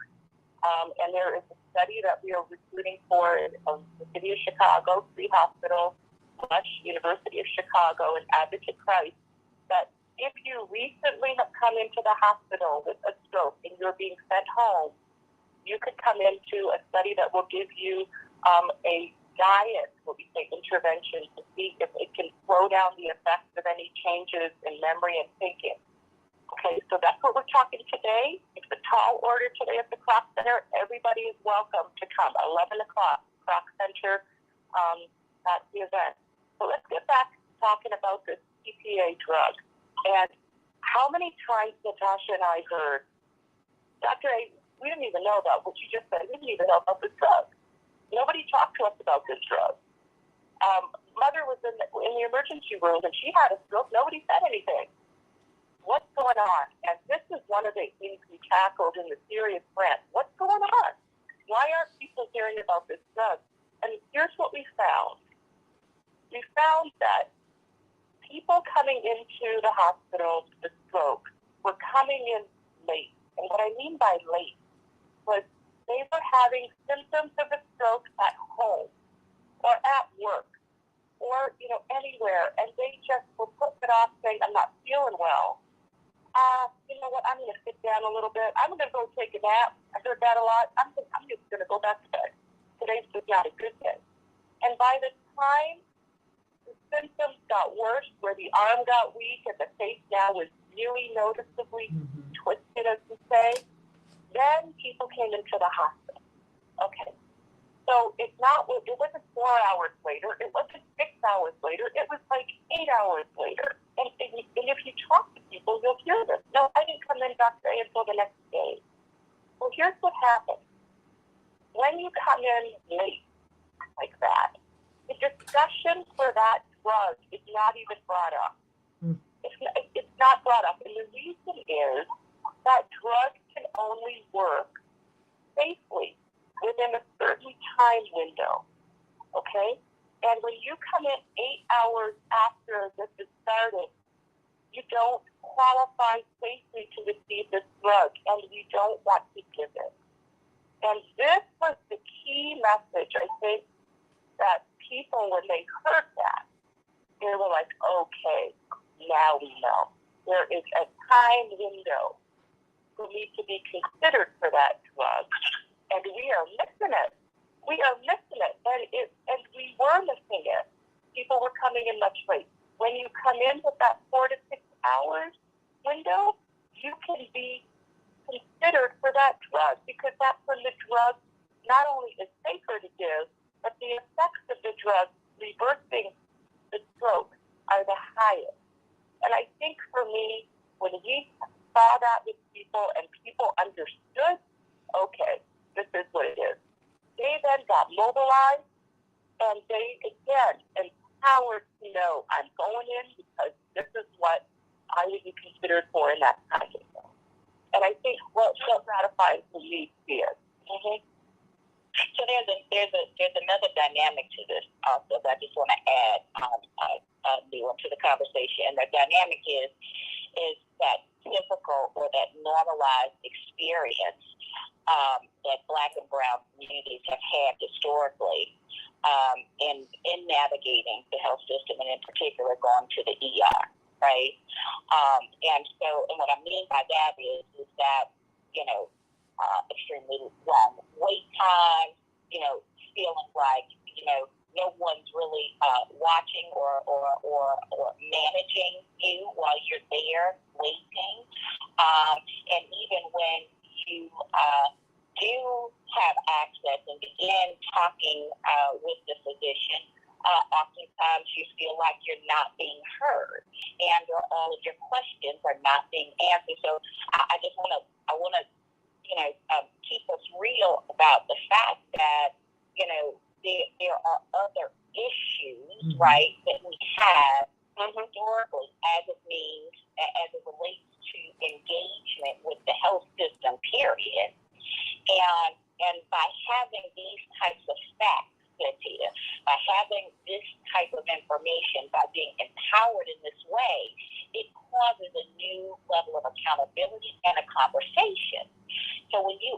And there is a study that we are recruiting for in the city of Chicago, Free Hospital, University of Chicago, and Advocate Christ, that if you recently have come into the hospital with a stroke and you're being sent home, you could come into a study that will give you a diet, what we say intervention, to see if it can slow down the effects of any changes in memory and thinking. Okay, so that's what we're talking today. It's a tall order today at the Croc Center. Everybody is welcome to come. 11 o'clock, Croc Center, at the event. So let's get back to talking about this TPA drug. And how many times Natasha and I heard, Dr. A, we didn't even know about what you just said. We didn't even know about this drug. Nobody talked to us about this drug. Mother was in the emergency room and she had a stroke. Nobody said anything. What's going on? And this is one of the things we tackled in the serious grant. What's going on? Why aren't people hearing about this drug? And here's what we found. We found that people coming into the hospital with stroke were coming in late. And what I mean by late was they were having symptoms of a stroke at home or at work or, anywhere. And they just were putting it off saying, I'm not feeling well. You know what, I'm going to sit down a little bit. I'm going to go take a nap. I heard that a lot. I'm just going to go back to bed. Today's just not a good day. And by the time the symptoms got worse, where the arm got weak and the face now was really noticeably twisted, as we say, then people came into the hospital. Okay. So it wasn't 4 hours later. It wasn't 6 hours later. It was like 8 hours later. And if you talk to people, you'll hear this. No, I didn't come in, Dr. A, until the next day. Well, here's what happens. When you come in late like that, the discussion for that drug is not even brought up. It's not brought up. And the reason is that drug can only work safely within a certain time window, okay? And when you come in 8 hours after this is started, you don't qualify safely to receive this drug, and you don't want to give it. And this was the key message, I think, that people, when they heard that, they were like, okay, now we know. There is a time window for me to be considered for that drug. And we are missing it. We are missing it. And we were missing it. People were coming in much late. When you come in with that 4 to 6 hours window, you can be considered for that drug, because that's when the drug not only is safer to give, but the effects of the drug reversing the stroke are the highest. And I think for me, when we saw that with people and people understood, okay, this is what it is, they then got mobilized and they, again, empowered to know I'm going in because this is what I would be considered for in that kind of thing. And I think what so gratifying for me is. Mm-hmm. So there's another dynamic to this also that I just want to add to the conversation. And the dynamic is that typical or that normalized experience that Black and Brown communities have had historically in navigating the health system, and in particular going to the ER, right? And what I mean by that is that, extremely long wait times, feeling like, no one's really watching or managing you while you're there waiting. And even when you do have access and begin talking with the physician, oftentimes you feel like you're not being heard, and or all of your questions are not being answered. So I want to keep us real about the fact that there are other issues, right, that we have historically as it relates to engagement with the health system, period. And by having these types of facts, Santita, by having this type of information, by being empowered in this way, it causes a new level of accountability and a conversation. So when you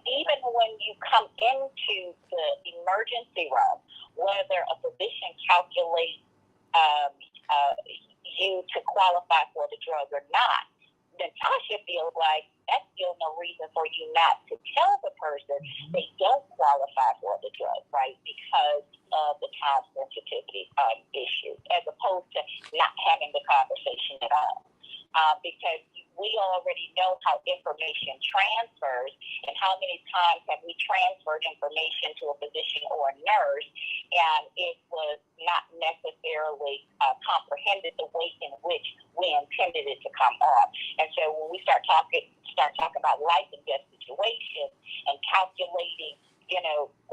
come into the emergency room, whether a physician calculates you to qualify for the drug or not, then Tasha feels like that's still no reason for you not to tell the person they don't qualify for the drug, right? Because of the time sensitivity issue, as opposed to not having the conversation at all. Because we already know how information transfers, and how many times have we transferred information to a physician or a nurse, and it was not necessarily comprehended the way in which we intended it to come off. And so when we start talking about life and death situations and calculating,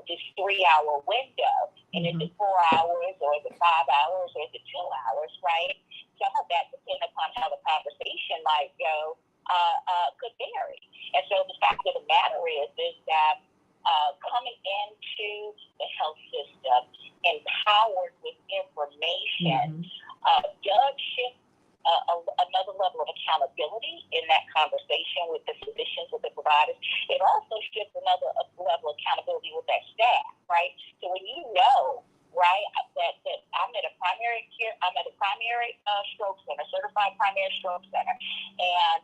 this 3-hour window, and is it 4 hours, or is it 5 hours, or is it 2 hours, right? Some of that, depending upon how the conversation might go, could vary. And so the fact of the matter is that coming into the health system empowered with information does shift another level of accountability in that conversation with the physicians, with the providers. It also shifts another level of accountability with that staff, right? So when you know, right, that I'm at a primary stroke center, certified primary stroke center, and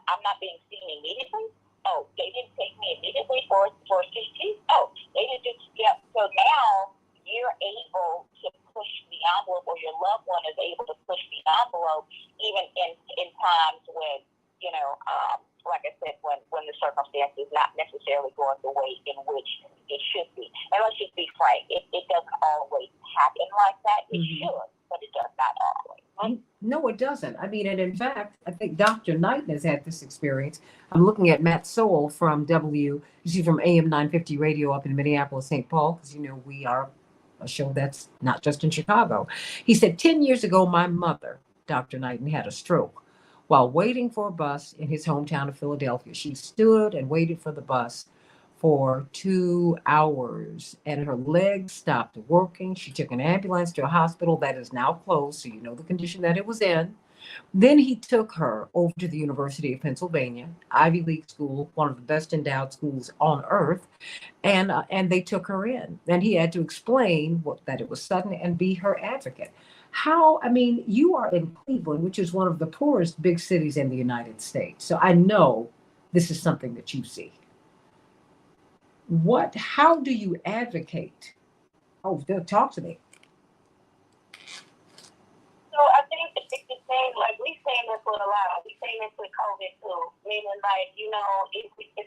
I'm not being seen immediately. Oh, they didn't take me immediately for CT. Oh, they didn't do. Yeah. So now you're able to push the envelope, or your loved one is able to push the envelope, even in times when, like I said, when the circumstance is not necessarily going the way in which it should be. And let's just be frank, it doesn't always happen like that. It should, but it does not always. No, it doesn't. I mean, and in fact, I think Dr. Knighton has had this experience. I'm looking at Matt Soul from from AM 950 Radio up in Minneapolis, St. Paul, because we are a show that's not just in Chicago. He said, 10 years ago, my mother, Dr. Knighton, had a stroke while waiting for a bus in his hometown of Philadelphia. She stood and waited for the bus for 2 hours, and her legs stopped working. She took an ambulance to a hospital that is now closed, so you know the condition that it was in. Then he took her over to the University of Pennsylvania, Ivy League school, one of the best endowed schools on earth, and they took her in. And he had to explain that it was sudden and be her advocate. You are in Cleveland, which is one of the poorest big cities in the United States. So I know this is something that you see. How do you advocate? Oh, talk to me. So I think it's the same, like we seen this with a lot. We seen this with COVID too. Meaning, like,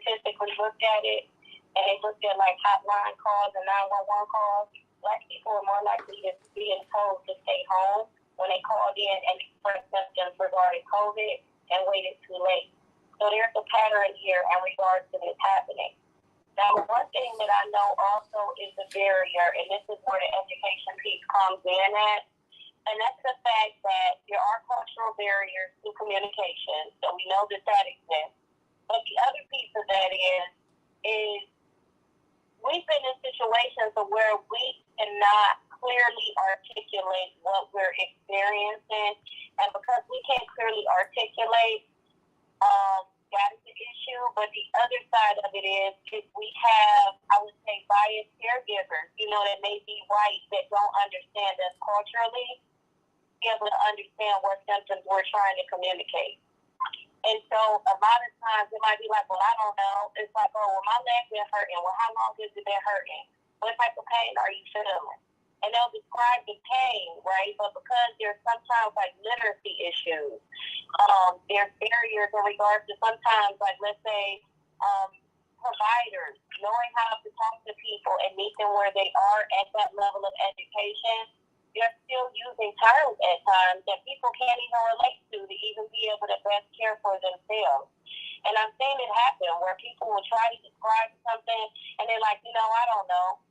statistically looked at it, and they looked at like hotline calls and 911 calls, Black people are more likely to being told to stay home when they called in and expressed symptoms regarding COVID and waited too late. So there's a pattern here in regards to this happening. Now, one thing that I know also is the barrier, and this is where the education piece comes in at, and that's the fact that there are cultural barriers to communication, so we know that that exists. But the other piece of that is we've been in situations where we cannot clearly articulate what we're experiencing, and because we can't clearly articulate, that is the issue. But the other side of it is we have, I would say, biased caregivers, that may be white, that don't understand us culturally, be able to understand what symptoms we're trying to communicate. And so a lot of times it might be like, well, I don't know. It's like, oh, well, my leg's been hurting. Well, how long has it been hurting? What type of pain are you feeling? And they'll describe the pain, right? But because there's sometimes like literacy issues, there's barriers in regards to sometimes, like, let's say, providers knowing how to talk to people and meet them where they are at that level of education. They're still using terms at times that people can't even relate to even be able to best care for themselves. And I've seen it happen where people will try to describe something and they're like, I don't know.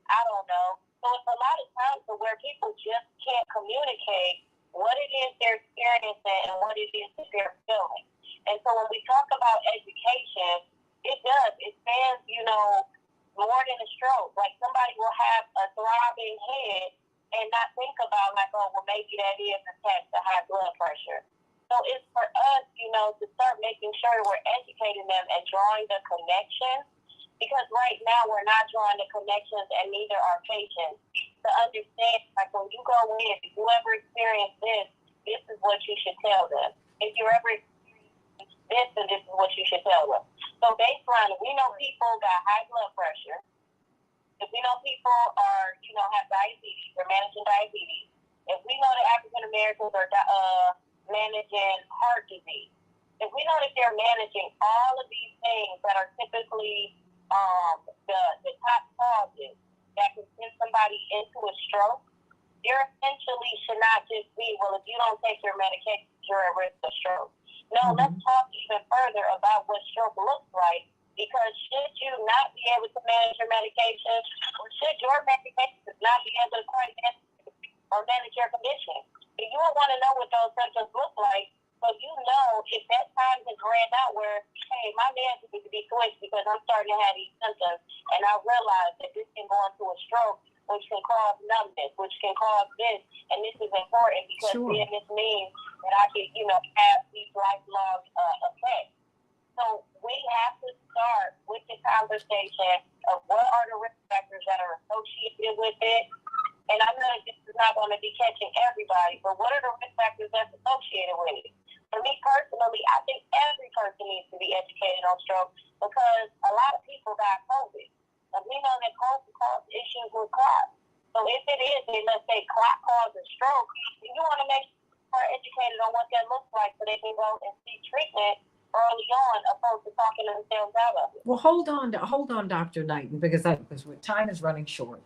So it's a lot of times where people just can't communicate what it is they're experiencing and what it is that they're feeling. And so when we talk about education, it spans, more than a stroke. Like somebody will have a throbbing head and not think about like, oh, well, maybe that is attached to high blood pressure. So it's for us, to start making sure we're educating them and drawing the connection, because right now we're not drawing the connections and neither are patients to understand, like when you go in, if you ever experience this is what you should tell them. If you ever experience this, then this is what you should tell them. So baseline, we know people got high blood pressure. If we know people are, have diabetes, they're managing diabetes. If we know that African Americans are managing heart disease, if we know that they're managing all of these things that are typically the top causes that can send somebody into a stroke, there essentially should not just be, well, if you don't take your medication, you're at risk of stroke. No, let's talk even further about what stroke looks like. Because should you not be able to manage your medication, or should your medications not be able to quite manage your condition, then you will want to know what those symptoms look like, so if that time has ran out where, hey, my meds need to be switched because I'm starting to have these symptoms, and I realize that this can go into a stroke, which can cause numbness, which can cause this, and this is important because then this means that I can, have these lifelong effects. So we have to start with the conversation of what are the risk factors that are associated with it. And I know this is not going to be catching everybody, but what are the risk factors that's associated with it? For me personally, I think every person needs to be educated on stroke because a lot of people got COVID. And we know that COVID causes issues with clots. So if it is, let's say clot causes stroke, then you want to make sure people are educated on what that looks like so they can go and seek treatment early on, opposed to talking themselves out of it. Well, hold on, Dr. Knighton, because time is running short,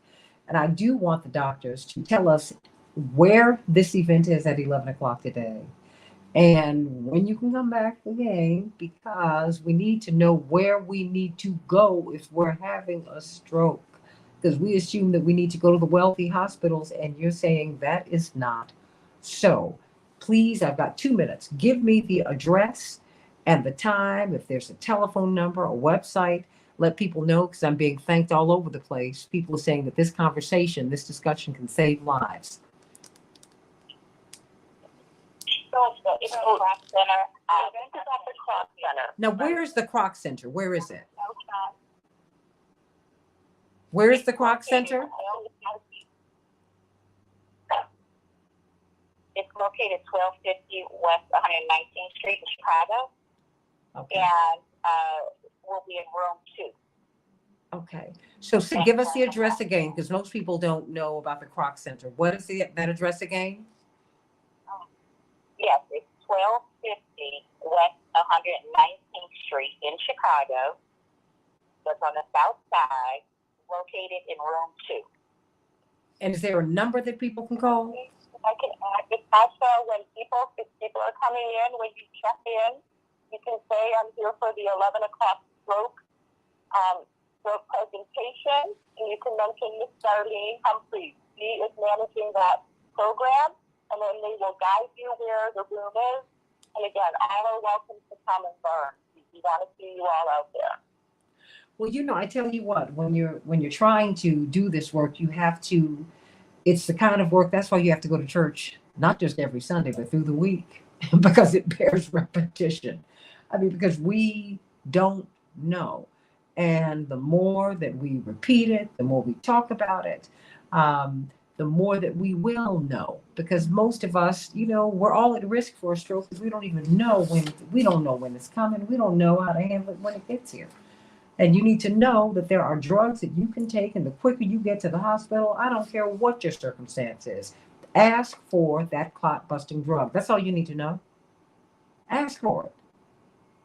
and I do want the doctors to tell us where this event is at 11 o'clock today, and when you can come back again, because we need to know where we need to go if we're having a stroke, because we assume that we need to go to the wealthy hospitals, and you're saying that is not so. Please, I've got 2 minutes. Give me the address and the time, if there's a telephone number, a website, let people know, because I'm being thanked all over the place. People are saying that this discussion can save lives. So it's the Croc Center. This is at the Croc Center. Now, where is the Croc Center? Where is it? Where is the Croc Center? It's located 1250 West 119th Street in Chicago. Okay. And we'll be in room 2. Okay. So give us the address again, because most people don't know about the Croc Center. What is that address again? Yes, it's 1250 West 119th Street in Chicago. that's on the south side, located in room 2. And is there a number that people can call? I can add, it's also if people are coming in, when you check in, you can say, I'm here for the 11 o'clock stroke presentation, and you can mention Miss Darlene Humphreys. She is managing that program, and then they will guide you where the room is. And again, all are welcome to come and learn. We want to see you all out there. Well, I tell you what, when you're trying to do this work, you have to, it's the kind of work, that's why you have to go to church, not just every Sunday, but through the week, because it bears repetition. I mean, because we don't know. And the more that we repeat it, the more we talk about it, the more that we will know. Because most of us, we're all at risk for a stroke because we don't even know when it's coming. We don't know how to handle it when it gets here. And you need to know that there are drugs that you can take, and the quicker you get to the hospital, I don't care what your circumstance is, ask for that clot-busting drug. That's all you need to know. Ask for it.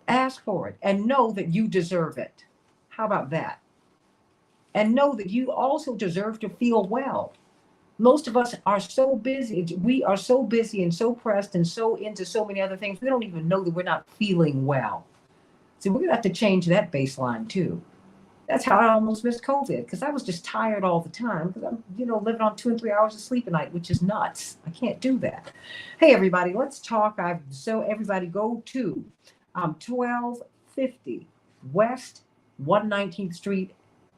Ask for it. And know that you deserve it. How about that? And know that you also deserve to feel well. Most of us are so busy. We are so busy and so pressed and so into so many other things. We don't even know that we're not feeling well. So we're going to have to change that baseline too. That's how I almost missed COVID, because I was just tired all the time because I'm, living on 2 and 3 hours of sleep a night, which is nuts. I can't do that. Hey, everybody, let's talk. So everybody go to 1250 West 119th Street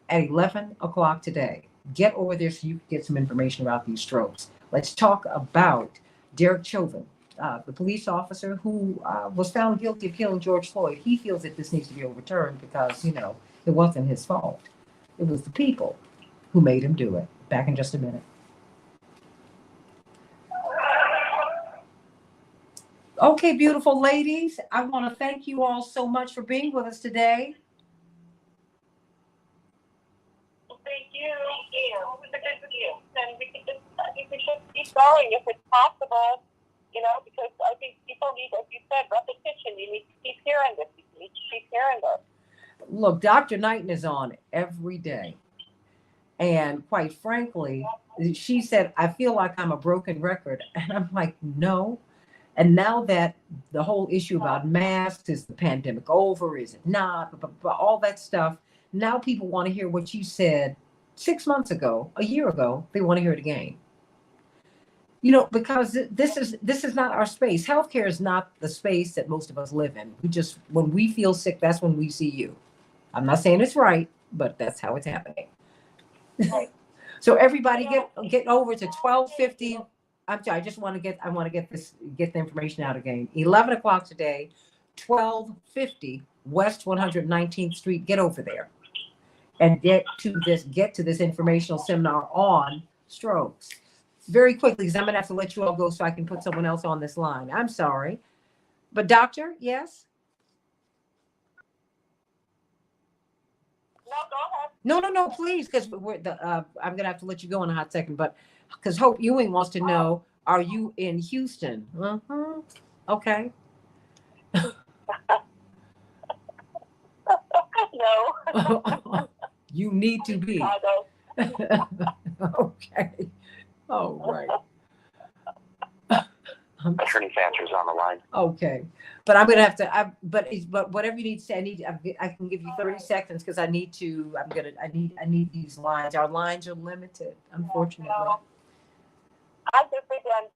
at 11 o'clock today. Get over there so you can get some information about these strokes. Let's talk about Derek Chauvin, the police officer who was found guilty of killing George Floyd. He feels that this needs to be overturned because, it wasn't his fault. It was the people who made him do it. Back in just a minute. Okay, beautiful ladies. I want to thank you all so much for being with us today. Thank you. Always a good with you. And we should keep going if it's possible, because I think people need, as you said, repetition. You need to keep hearing this. You need to keep hearing this. Look, Dr. Knighton is on every day. And quite frankly, she said, I feel like I'm a broken record. And I'm like, no. And now that the whole issue about masks, is the pandemic over? Is it not? But all that stuff. Now people want to hear what you said 6 months ago, a year ago. They want to hear it again. Because this is not our space. Healthcare is not the space that most of us live in. When we feel sick, that's when we see you. I'm not saying it's right, but that's how it's happening. Right. So everybody get over to 1250. I'm sorry, I want to get the information out again. 11 o'clock today, 1250 West 119th Street. Get over there and get to this informational seminar on strokes. Very quickly, because I'm going to have to let you all go so I can put someone else on this line. I'm sorry. But doctor, yes? No, go ahead. No, please, because I'm going to have to let you go in a hot second. But because Hope Ewing wants to know, are you in Houston? Uh-huh. Okay. No. You need to be. Okay. Oh, right. Attorney Fancher's on the line. Okay. But I'm going to have to, but whatever you need to say, I can give you 30 seconds because I need these lines. Our lines are limited, unfortunately. I'm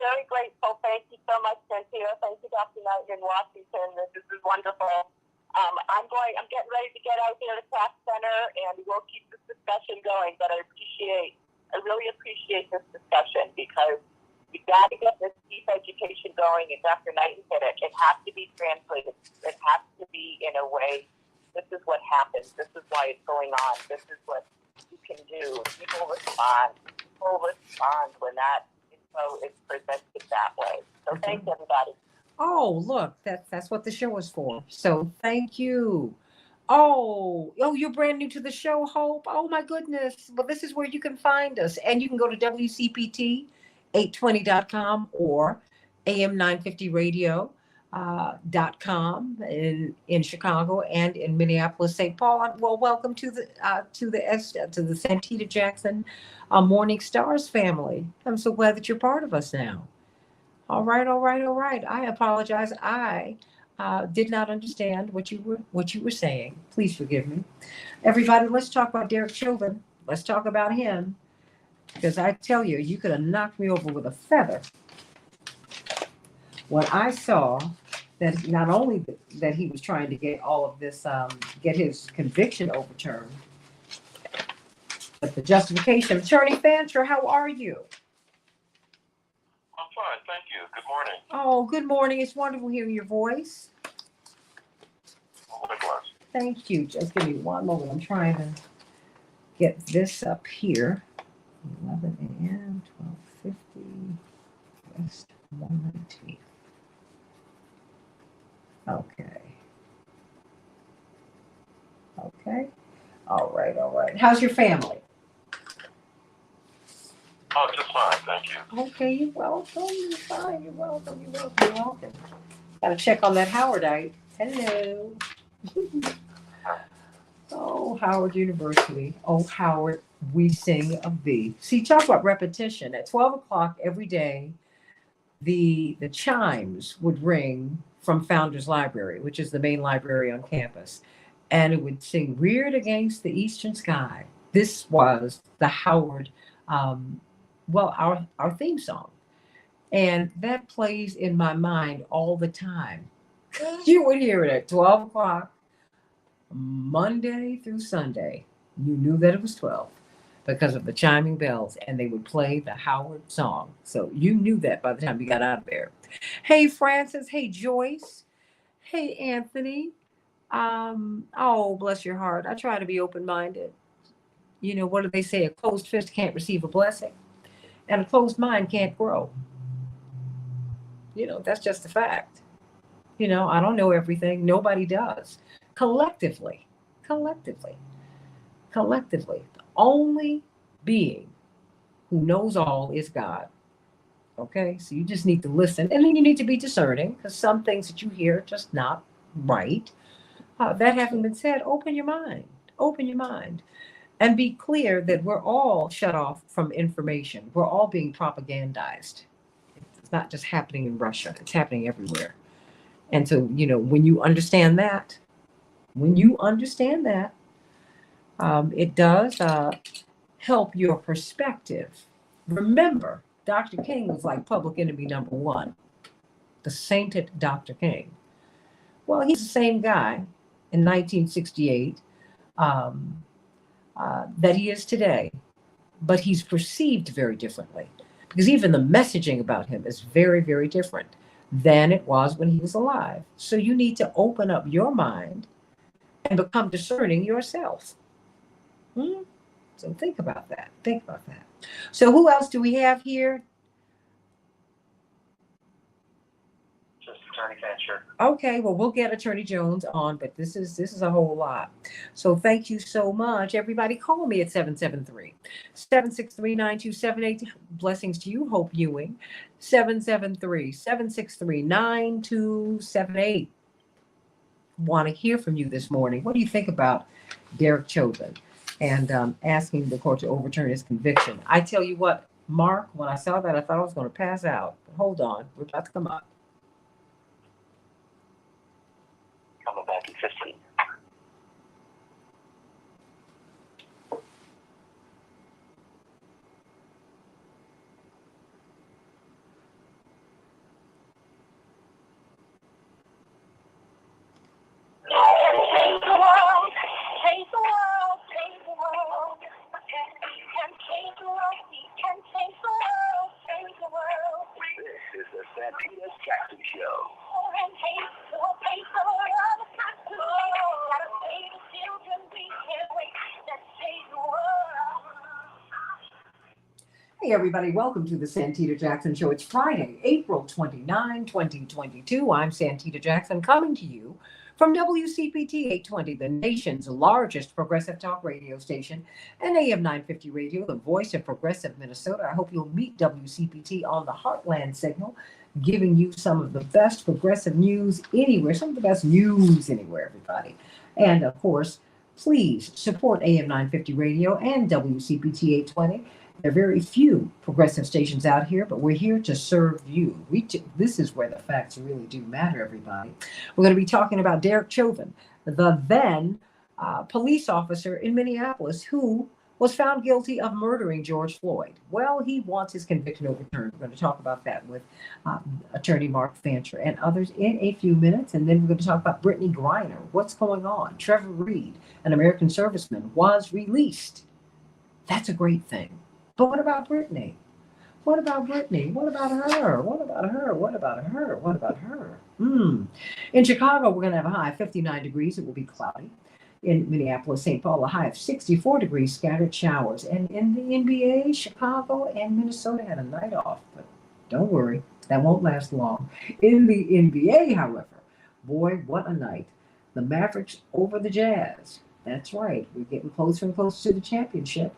very grateful. Thank you so much, Santita. Thank you, Dr. Knight in Washington. This is wonderful. I'm getting ready to get out here to Croc Center, and we'll keep this discussion going. But I really appreciate this discussion because we got to get this deep education going. And Dr. Knight said it. It has to be translated. It has to be in a way. This is what happens. This is why it's going on. This is what you can do. People respond. When that info is presented that way. So thanks, everybody. Oh, look, that's what the show is for. So thank you. Oh, you're brand new to the show, Hope. Oh my goodness. Well, this is where you can find us. And you can go to WCPT820.com or AM 950 Radio. .com in Chicago and in Minneapolis, St. Paul. Well, welcome to the Santita Jackson Morning Stars family. I'm so glad that you're part of us now. All right. I apologize. I did not understand what you were saying. Please forgive me. Everybody, let's talk about Derek Chauvin. Let's talk about him, because I tell you, you could have knocked me over with a feather when I saw that not only that he was trying to get all of this, get his conviction overturned, but the justification. Attorney Fancher, how are you? I'm fine, thank you. Good morning. Oh, good morning. It's wonderful hearing your voice. Likewise. Thank you. Just give me one moment. I'm trying to get this up here. 11 a.m., 12:50, West 119. Okay. All right. How's your family? Oh, just fine, thank you. Okay, you're welcome. You're fine. You're welcome. Got to check on that Howardite. Hello. Oh, Howard University. Oh, Howard, we sing of thee. See, talk about repetition. At 12 o'clock every day, the chimes would ring from Founders Library, which is the main library on campus, and it would sing "Reared Against the Eastern Sky." This was the Howard, our theme song, and that plays in my mind all the time. You would hear it at 12 o'clock, Monday through Sunday. You knew that it was 12 because of the chiming bells, and they would play the Howard song. So you knew that by the time you got out of there. Hey, Francis. Hey, Joyce. Hey, Anthony. Oh, bless your heart. I try to be open-minded. You know, what do they say? A closed fist can't receive a blessing, and a closed mind can't grow. You know, that's just a fact. You know, I don't know everything. Nobody does. Collectively, the only being who knows all is God. Okay, so you just need to listen, and then you need to be discerning, because some things that you hear are just not right. That having been said, open your mind, and be clear that we're all shut off from information. We're all being propagandized. It's not just happening in Russia; it's happening everywhere. And so, you know, when you understand that, it does help your perspective. Remember, Dr. King was like public enemy number one, the sainted Dr. King. Well, he's the same guy in 1968 that he is today, but he's perceived very differently, because even the messaging about him is very, very different than it was when he was alive. So you need to open up your mind and become discerning yourself. So think about that. So who else do we have here? Just Attorney Fancher. Okay, well, we'll get Attorney Jones on, but this is a whole lot. So thank you so much. Everybody call me at 773-763-9278. Blessings to you, Hope Ewing. 773-763-9278. Want to hear from you this morning. What do you think about Derek Chauvin and asking the court to overturn his conviction? I tell you what, Mark, when I saw that, I thought I was going to pass out. But hold on, we're about to come up. Coming back in 15. This is the Santita Jackson Show. Hey, everybody. Welcome to the Santita Jackson Show. It's Friday, April 29, 2022. I'm Santita Jackson, coming to you from WCPT 820, the nation's largest progressive talk radio station, and AM 950 Radio, the voice of progressive Minnesota. I hope you'll meet WCPT on the Heartland signal, giving you some of the best progressive news anywhere, some of the best news anywhere, everybody. And of course, please support AM 950 Radio and WCPT 820. There are very few progressive stations out here, but we're here to serve you. This is where the facts really do matter, everybody. We're going to be talking about Derek Chauvin, the then police officer in Minneapolis who was found guilty of murdering George Floyd. Well, he wants his conviction overturned. We're going to talk about that with attorney Mark Fancher and others in a few minutes. And then we're going to talk about Brittany Griner. What's going on? Trevor Reed, an American serviceman, was released. That's a great thing. But what about Brittany? What about Brittany? What about her? What about her? What about her? What about her? In Chicago, we're going to have a high of 59 degrees. It will be cloudy. In Minneapolis, St. Paul, a high of 64 degrees, scattered showers. And in the NBA, Chicago and Minnesota had a night off. But don't worry, that won't last long. In the NBA, however, boy, what a night. The Mavericks over the Jazz. That's right. We're getting closer and closer to the championship.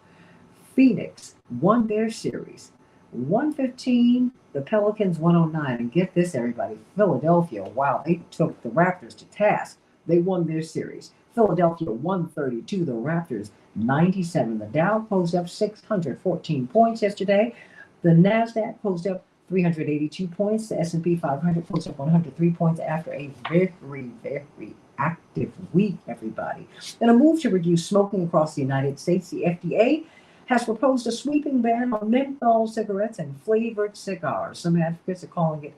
Phoenix won their series. 115, the Pelicans 109. And get this, everybody, Philadelphia, wow, they took the Raptors to task. They won their series. Philadelphia 132, the Raptors 97. The Dow closed up 614 points yesterday. The NASDAQ closed up 382 points. The S&P 500 closed up 103 points after a very, very active week, everybody. In a move to reduce smoking across the United States, the FDA has proposed a sweeping ban on menthol cigarettes and flavored cigars. Some advocates are calling it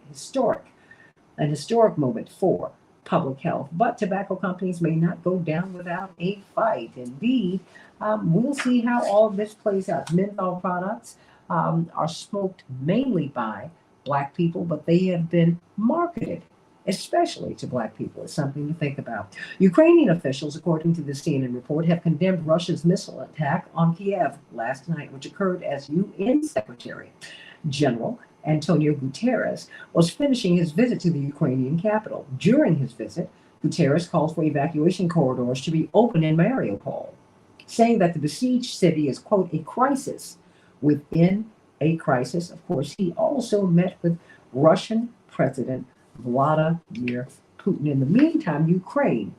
an historic moment for public health. But tobacco companies may not go down without a fight. Indeed, we'll see how all of this plays out. Menthol products are smoked mainly by Black people, but they have been marketed especially to Black people. It's something to think about. Ukrainian officials, according to the CNN report, have condemned Russia's missile attack on Kiev last night, which occurred as UN Secretary General Antonio Guterres was finishing his visit to the Ukrainian capital. During his visit, Guterres called for evacuation corridors to be open in Mariupol, saying that the besieged city is, quote, a crisis within a crisis. Of course, he also met with Russian President Vladimir Putin. In the meantime, Ukraine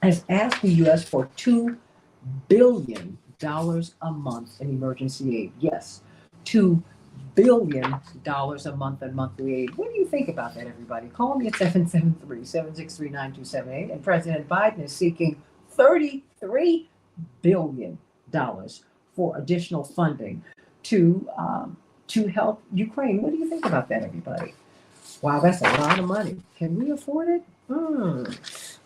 has asked the U.S. for $2 billion a month in emergency aid. Yes, $2 billion a month in monthly aid. What do you think about that, everybody? Call me at 773-763-9278. And President Biden is seeking $33 billion for additional funding to help Ukraine. What do you think about that, everybody? Wow, that's a lot of money. Can we afford it? Well,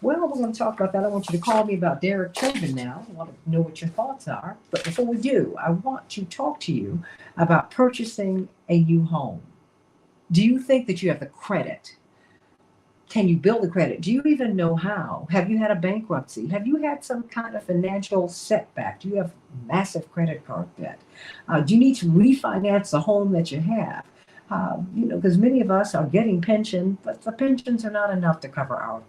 we're going to talk about that. I want you to call me about Derek Chauvin now. I want to know what your thoughts are. But before we do, I want to talk to you about purchasing a new home. Do you think that you have the credit? Can you build the credit? Do you even know how? Have you had a bankruptcy? Have you had some kind of financial setback? Do you have massive credit card debt? Do you need to refinance the home that you have? Because many of us are getting pension, but the pensions are not enough to cover our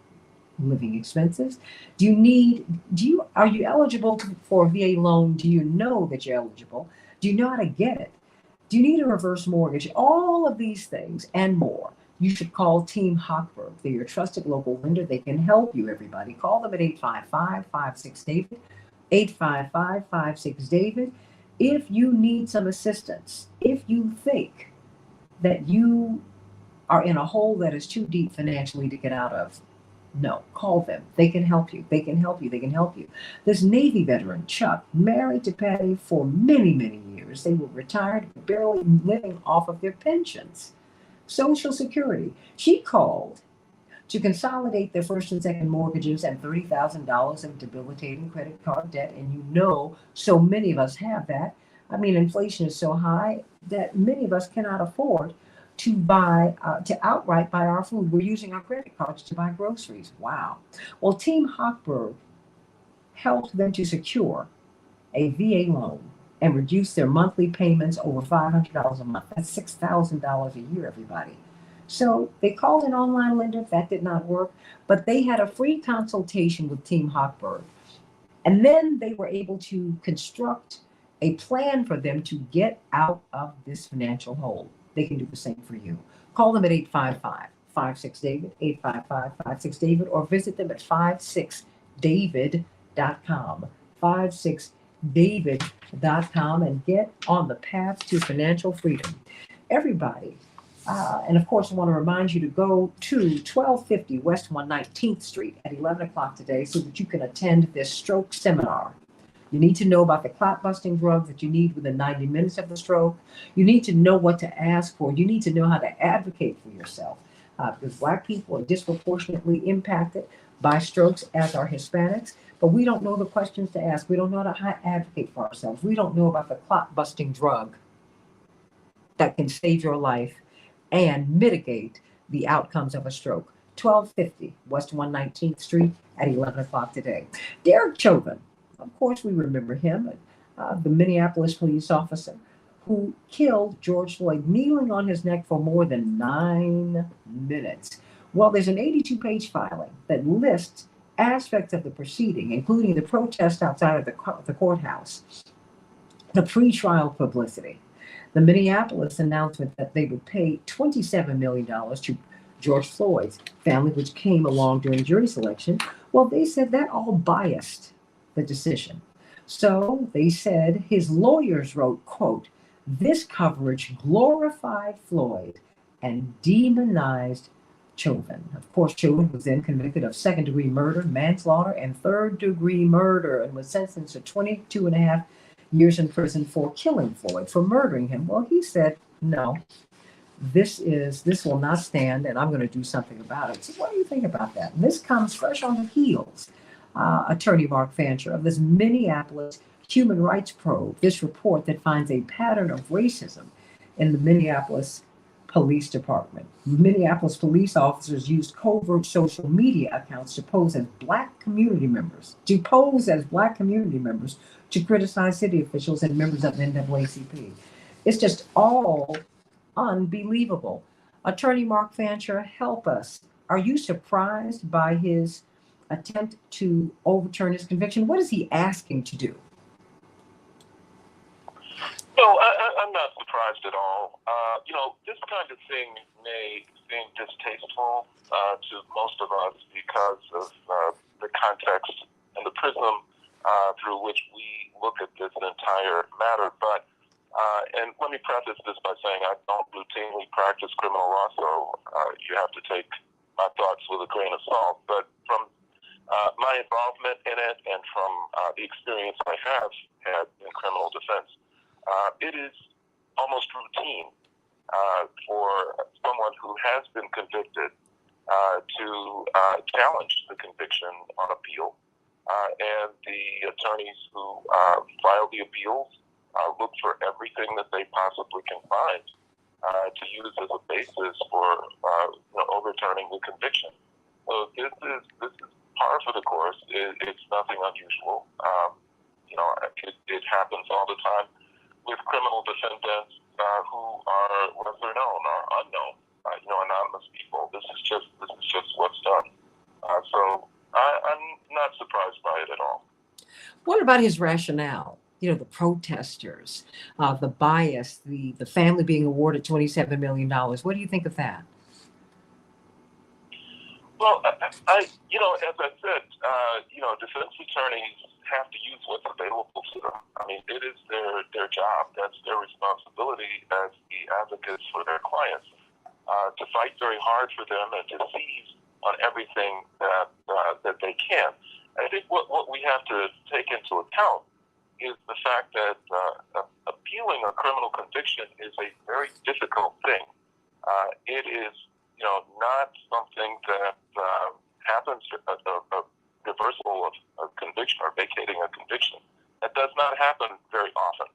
living expenses. Are you eligible for a VA loan? Do you know that you're eligible? Do you know how to get it? Do you need a reverse mortgage? All of these things and more. You should call Team Hochberg. They're your trusted local lender. They can help you, everybody. Call them at 855-56-DAVID, 855-56-DAVID. If you need some assistance, if you think that you are in a hole that is too deep financially to get out of, no, call them. They can help you. They can help you. They can help you. This Navy veteran, Chuck, married to Patty for many, many years. They were retired, barely living off of their pensions. Social Security. She called to consolidate their first and second mortgages and $30,000 of debilitating credit card debt. And so many of us have that. I mean, inflation is so high that many of us cannot afford to outright buy our food. We're using our credit cards to buy groceries. Wow. Well, Team Hochberg helped them to secure a VA loan and reduce their monthly payments over $500 a month. That's $6,000 a year, everybody. So they called an online lender. That did not work, but they had a free consultation with Team Hochberg. And then they were able to construct a plan for them to get out of this financial hole. They can do the same for you. Call them at 855-56-DAVID, 855-56-DAVID, or visit them at 56david.com, 56david.com, and get on the path to financial freedom. Everybody. And of course, I want to remind you to go to 1250 West 119th Street at 11 o'clock today so that you can attend this stroke seminar. You need to know about the clot-busting drug that you need within 90 minutes of the stroke. You need to know what to ask for. You need to know how to advocate for yourself. Because Black people are disproportionately impacted by strokes, as are Hispanics. But we don't know the questions to ask. We don't know how to advocate for ourselves. We don't know about the clot-busting drug that can save your life and mitigate the outcomes of a stroke. 1250 West 119th Street at 11 o'clock today. Derek Chauvin, of course we remember him, the Minneapolis police officer who killed George Floyd, kneeling on his neck for more than 9 minutes. Well, there's an 82-page filing that lists aspects of the proceeding, including the protest outside of the courthouse, the pre-trial publicity, the Minneapolis announcement that they would pay $27 million to George Floyd's family, which came along during jury selection. Well, they said that all biased the decision. So they said his lawyers wrote, quote, "This coverage glorified Floyd and demonized Chauvin." Of course, Chauvin was then convicted of second-degree murder, manslaughter, and third-degree murder, and was sentenced to 22 and a half years in prison for killing Floyd, for murdering him. Well, he said, no, this will not stand, and I'm going to do something about it. So what do you think about that? And this comes fresh on the heels, Attorney Mark Fancher, of this Minneapolis human rights probe, this report that finds a pattern of racism in the Minneapolis Police Department. Minneapolis police officers used covert social media accounts to pose as Black community members, to criticize city officials and members of the NAACP. It's just all unbelievable. Attorney Mark Fancher, help us. Are you surprised by his attempt to overturn his conviction? What is he asking to do? No, I'm not surprised at all. This kind of thing may seem distasteful to most of us because of the context and the prism through which we look at this entire matter. But, and let me preface this by saying I don't routinely practice criminal law, so you have to take my thoughts with a grain of salt. But from my involvement in it and from the experience I have had in criminal defense, it is almost routine for someone who has been convicted to challenge the conviction on appeal. And the attorneys who file the appeals look for everything that they possibly can find to use as a basis for overturning the conviction. So this is par for the course. It's nothing unusual. It happens all the time with criminal defendants who are lesser known or unknown, anonymous people. This is just what's done. So I'm not surprised by it at all. What about his rationale? The protesters, the bias, the family being awarded $27 million. What do you think of that? Well, as I said, defense attorneys have to use what's available to them. I mean, it is their job. That's their responsibility as the advocates for their clients to fight very hard for them and to seize on everything that they can. I think what we have to take into account is the fact that appealing a criminal conviction is a very difficult thing. It is, not something that happens, a reversal of a conviction or vacating a conviction. That does not happen very often.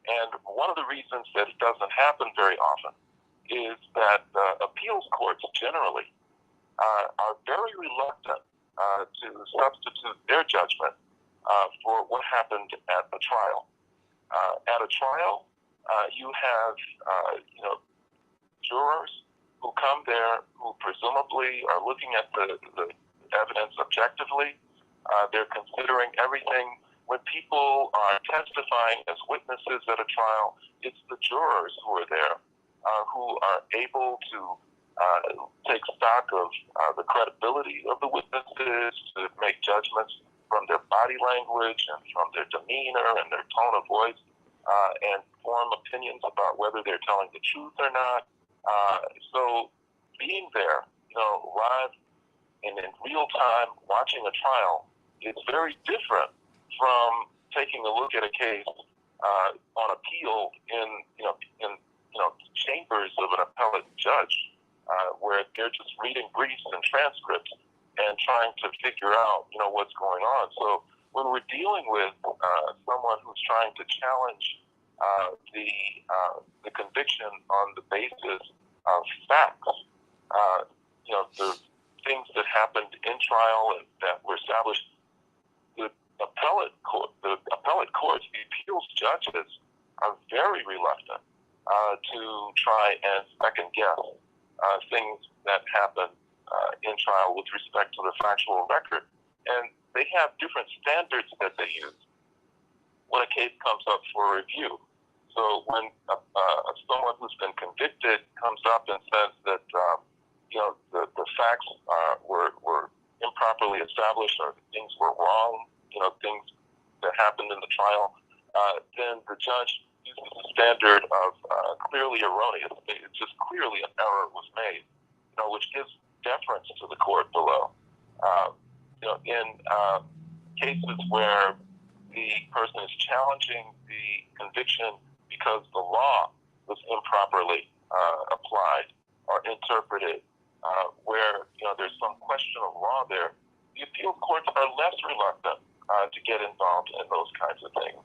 And one of the reasons that it doesn't happen very often is that appeals courts generally are very reluctant to substitute their judgment for what happened at the trial. At a trial, you have jurors who come there who presumably are looking at the evidence objectively. They're considering everything. When people are testifying as witnesses at a trial, it's the jurors who are there who are able to take stock of the credibility of the witnesses, to make judgments from their body language and from their demeanor and their tone of voice, and form opinions about whether they're telling the truth or not. So being there, live and in real time, watching a trial is very different from taking a look at a case on appeal in chambers of an appellate judge, where they're just reading briefs and transcripts and trying to figure out, what's going on. So when we're dealing with someone who's trying to challenge the conviction on the basis of facts, the things that happened in trial and that were established, the appellate courts, the appeals judges are very reluctant to try and second guess things that happen in trial with respect to the factual record. And they have different standards that they use when a case comes up for review. So when someone who's been convicted comes up and says that the facts were improperly established, or things were wrong, things that happened in the trial, then the judge uses the standard of clearly erroneous. It's just clearly an error was made, which gives deference to the court below. In cases where the person is challenging the conviction because the law was improperly applied or interpreted, where there's some question of law there, the appeals courts are less reluctant to get involved in those kinds of things,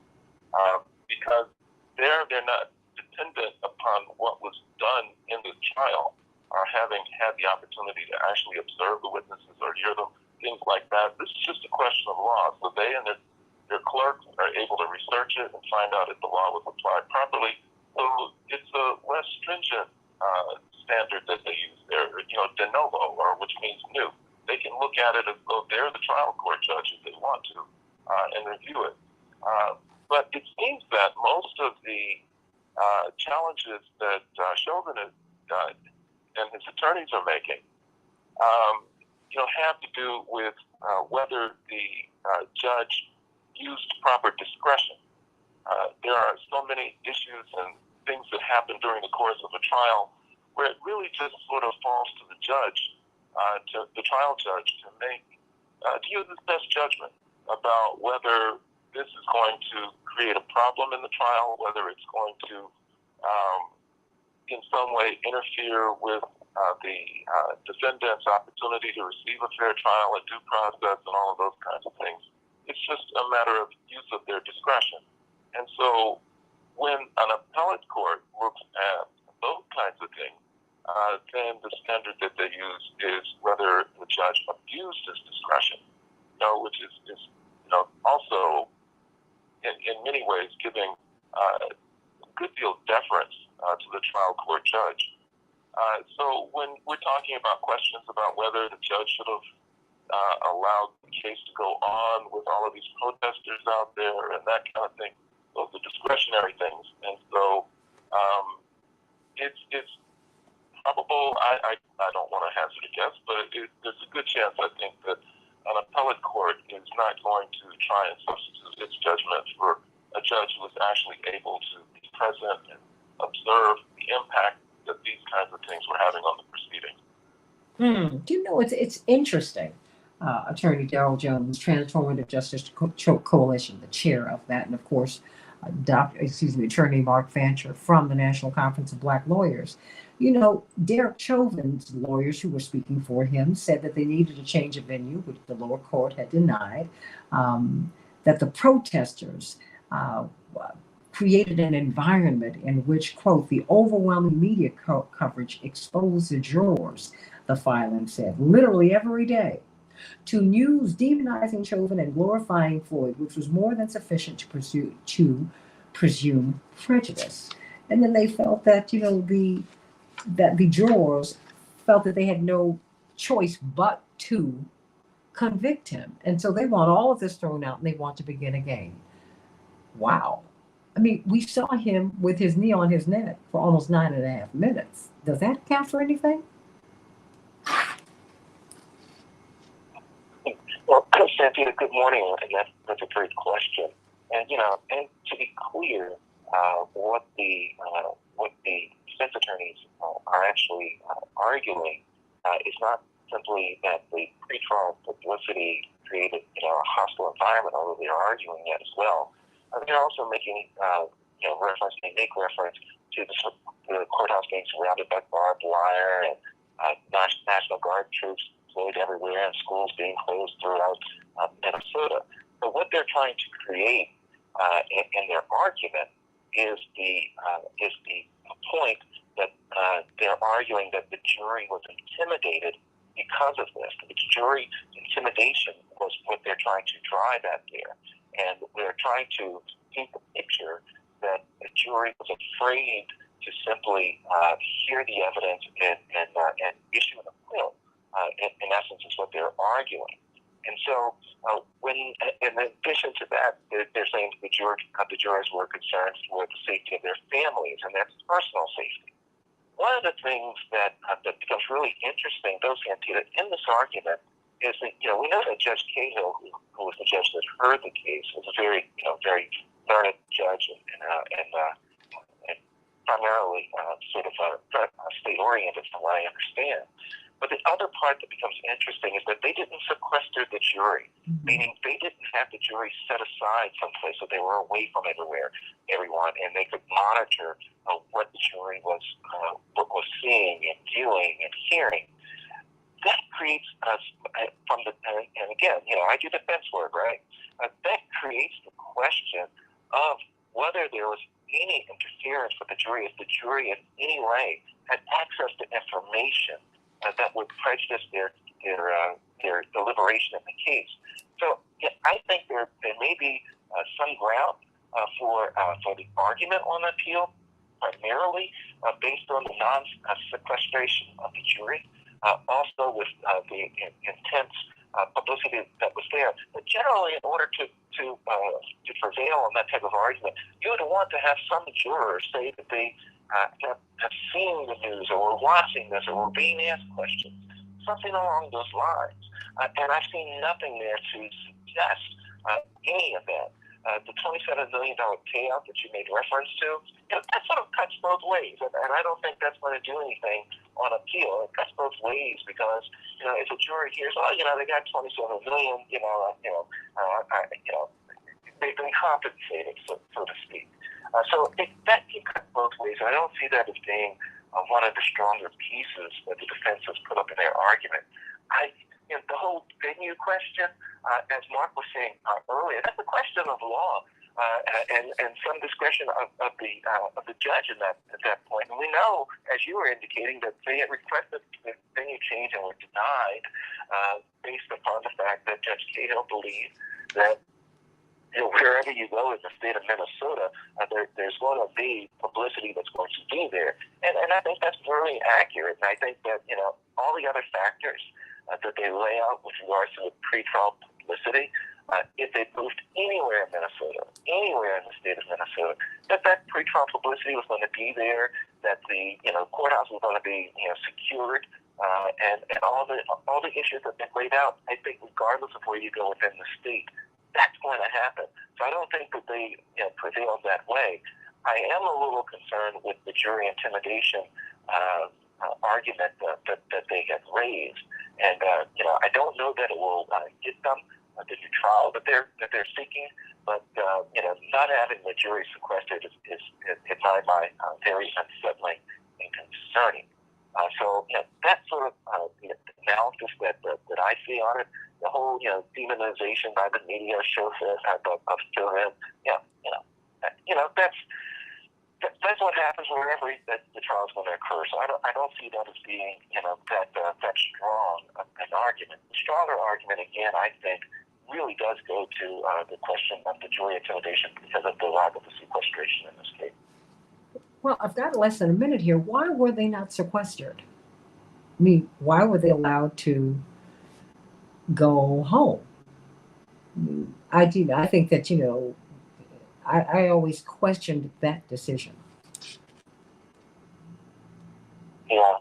because they're not dependent upon what was done in the trial, or having had the opportunity to actually observe the witnesses or hear them, things like that. This is just a question of law. So they and their clerks are able to research it and find out if the law was applied properly. So it's a less stringent standard that they use there, de novo, or which means new. They can look at it as though they're the trial court judge if they want to, and review it. But it seems that most of the challenges that Chauvin and his attorneys are making, have to do with whether the judge used proper discretion. There are so many issues and things that happen during the course of a trial where it really just sort of falls to the judge, to the trial judge, to use his best judgment about whether this is going to create a problem in the trial, whether it's going to in some way interfere with the defendant's opportunity to receive a fair trial, a due process, and all of those kinds of things. It's just a matter of use of their discretion. And so when an appellate court looks at those kinds of things, then the standard that they use is whether the judge abused his discretion, which is also in many ways giving a good deal of deference to the trial court judge. So when we're talking about questions about whether the judge should have allowed the case to go on with all of these protesters out there and that kind of thing, those are discretionary things. And so it's probable, I don't want to hazard a guess, but there's a good chance, I think, that an appellate court is not going to try and substitute its judgment for a judge who is actually able to be present and observe the impact that these kinds of things were having on the proceedings. Do you know, it's interesting. Attorney Darrell Jones, Transformative Justice Coalition, the chair of that, and of course, Attorney Mark Fancher from the National Conference of Black Lawyers. Derek Chauvin's lawyers who were speaking for him said that they needed a change of venue, which the lower court had denied, that the protesters created an environment in which, quote, the overwhelming media coverage exposed the jurors, the filing said, literally every day, to news demonizing Chauvin and glorifying Floyd, which was more than sufficient to presume prejudice. And then they felt that, that the jurors felt that they had no choice but to convict him. And so they want all of this thrown out and they want to begin again. Wow. I mean, we saw him with his knee on his neck for almost 9.5 minutes. Does that count for anything? Well, Santita, good morning, and that's a great question. And and to be clear, what the defense attorneys are actually arguing is not simply that the pretrial publicity created a hostile environment, although they are arguing that as well. They're also making reference. They make reference to the courthouse being surrounded by barbed wire and National Guard troops deployed everywhere and schools being closed throughout Minnesota. But what they're trying to create in their argument is the point that they're arguing that the jury was intimidated because of this. The jury intimidation was what they're trying to drive at there. And they're trying to paint the picture that the jury was afraid to simply hear the evidence and issue an acquittal. In essence, is what they're arguing. And so, in addition to that, they're saying the jurors were concerned for the safety of their families and their personal safety. One of the things that becomes really interesting, though, Santita, in this argument is that we know that Judge Cahill, who was the judge that heard the case, was a very very learned judge and primarily sort of state-oriented, from what I understand. But the other part that becomes interesting is that they didn't sequester the jury, meaning they didn't have the jury set aside someplace so they were away from everyone, and they could monitor what the jury was seeing and viewing and hearing. That creates and again, I do defense work, right? That creates the question of whether there was any interference with the jury, if the jury in any way had access to information that would prejudice their deliberation in the case. So I think there may be some ground for the argument on appeal, primarily based on the non-sequestration of the jury, also with the intense publicity that was there. But generally, in order to prevail on that type of argument, you would want to have some jurors say that they have seen the news or were watching this or were being asked questions, something along those lines. And I've seen nothing there to suggest any of that. The $27 million payout that you made reference to, that sort of cuts both ways. And I don't think that's going to do anything on appeal. It cuts both ways because, if a jury hears, they got $27 million, they've been compensated, so to speak. So that can cut both ways. And I don't see that as being one of the stronger pieces that the defense has put up in their argument. The whole venue question, as Mark was saying earlier, that's a question of law and some discretion of the judge at that point. And we know, as you were indicating, that they had requested the venue change and were denied based upon the fact that Judge Cahill believed that wherever you go in the state of Minnesota, there's going to be publicity that's going to be there. And I think that's very accurate. And I think that, all the other factors that they lay out with regards to the pretrial publicity, if they moved anywhere in Minnesota, anywhere in the state of Minnesota, that pretrial publicity was going to be there, that the courthouse was going to be secured, and all the issues that they laid out. I think regardless of where you go within the state, that's going to happen. So I don't think that they prevailed that way. I am a little concerned with the jury intimidation argument that they have raised, and I don't know that it will get them the new trial that they're seeking, but not having the jury sequestered is in my mind very unsettling and concerning. So that sort of the analysis that I see on it, the whole demonization by the media shows of children, that's what happens wherever the trial is going to occur. So I don't see that as being that strong an argument. The stronger argument, again, I think, really does go to the question of the jury intimidation because of the lack of the sequestration in this case. Well, I've got less than a minute here. Why were they not sequestered? I mean, why were they allowed to go home? I think that, I always questioned that decision. Yeah,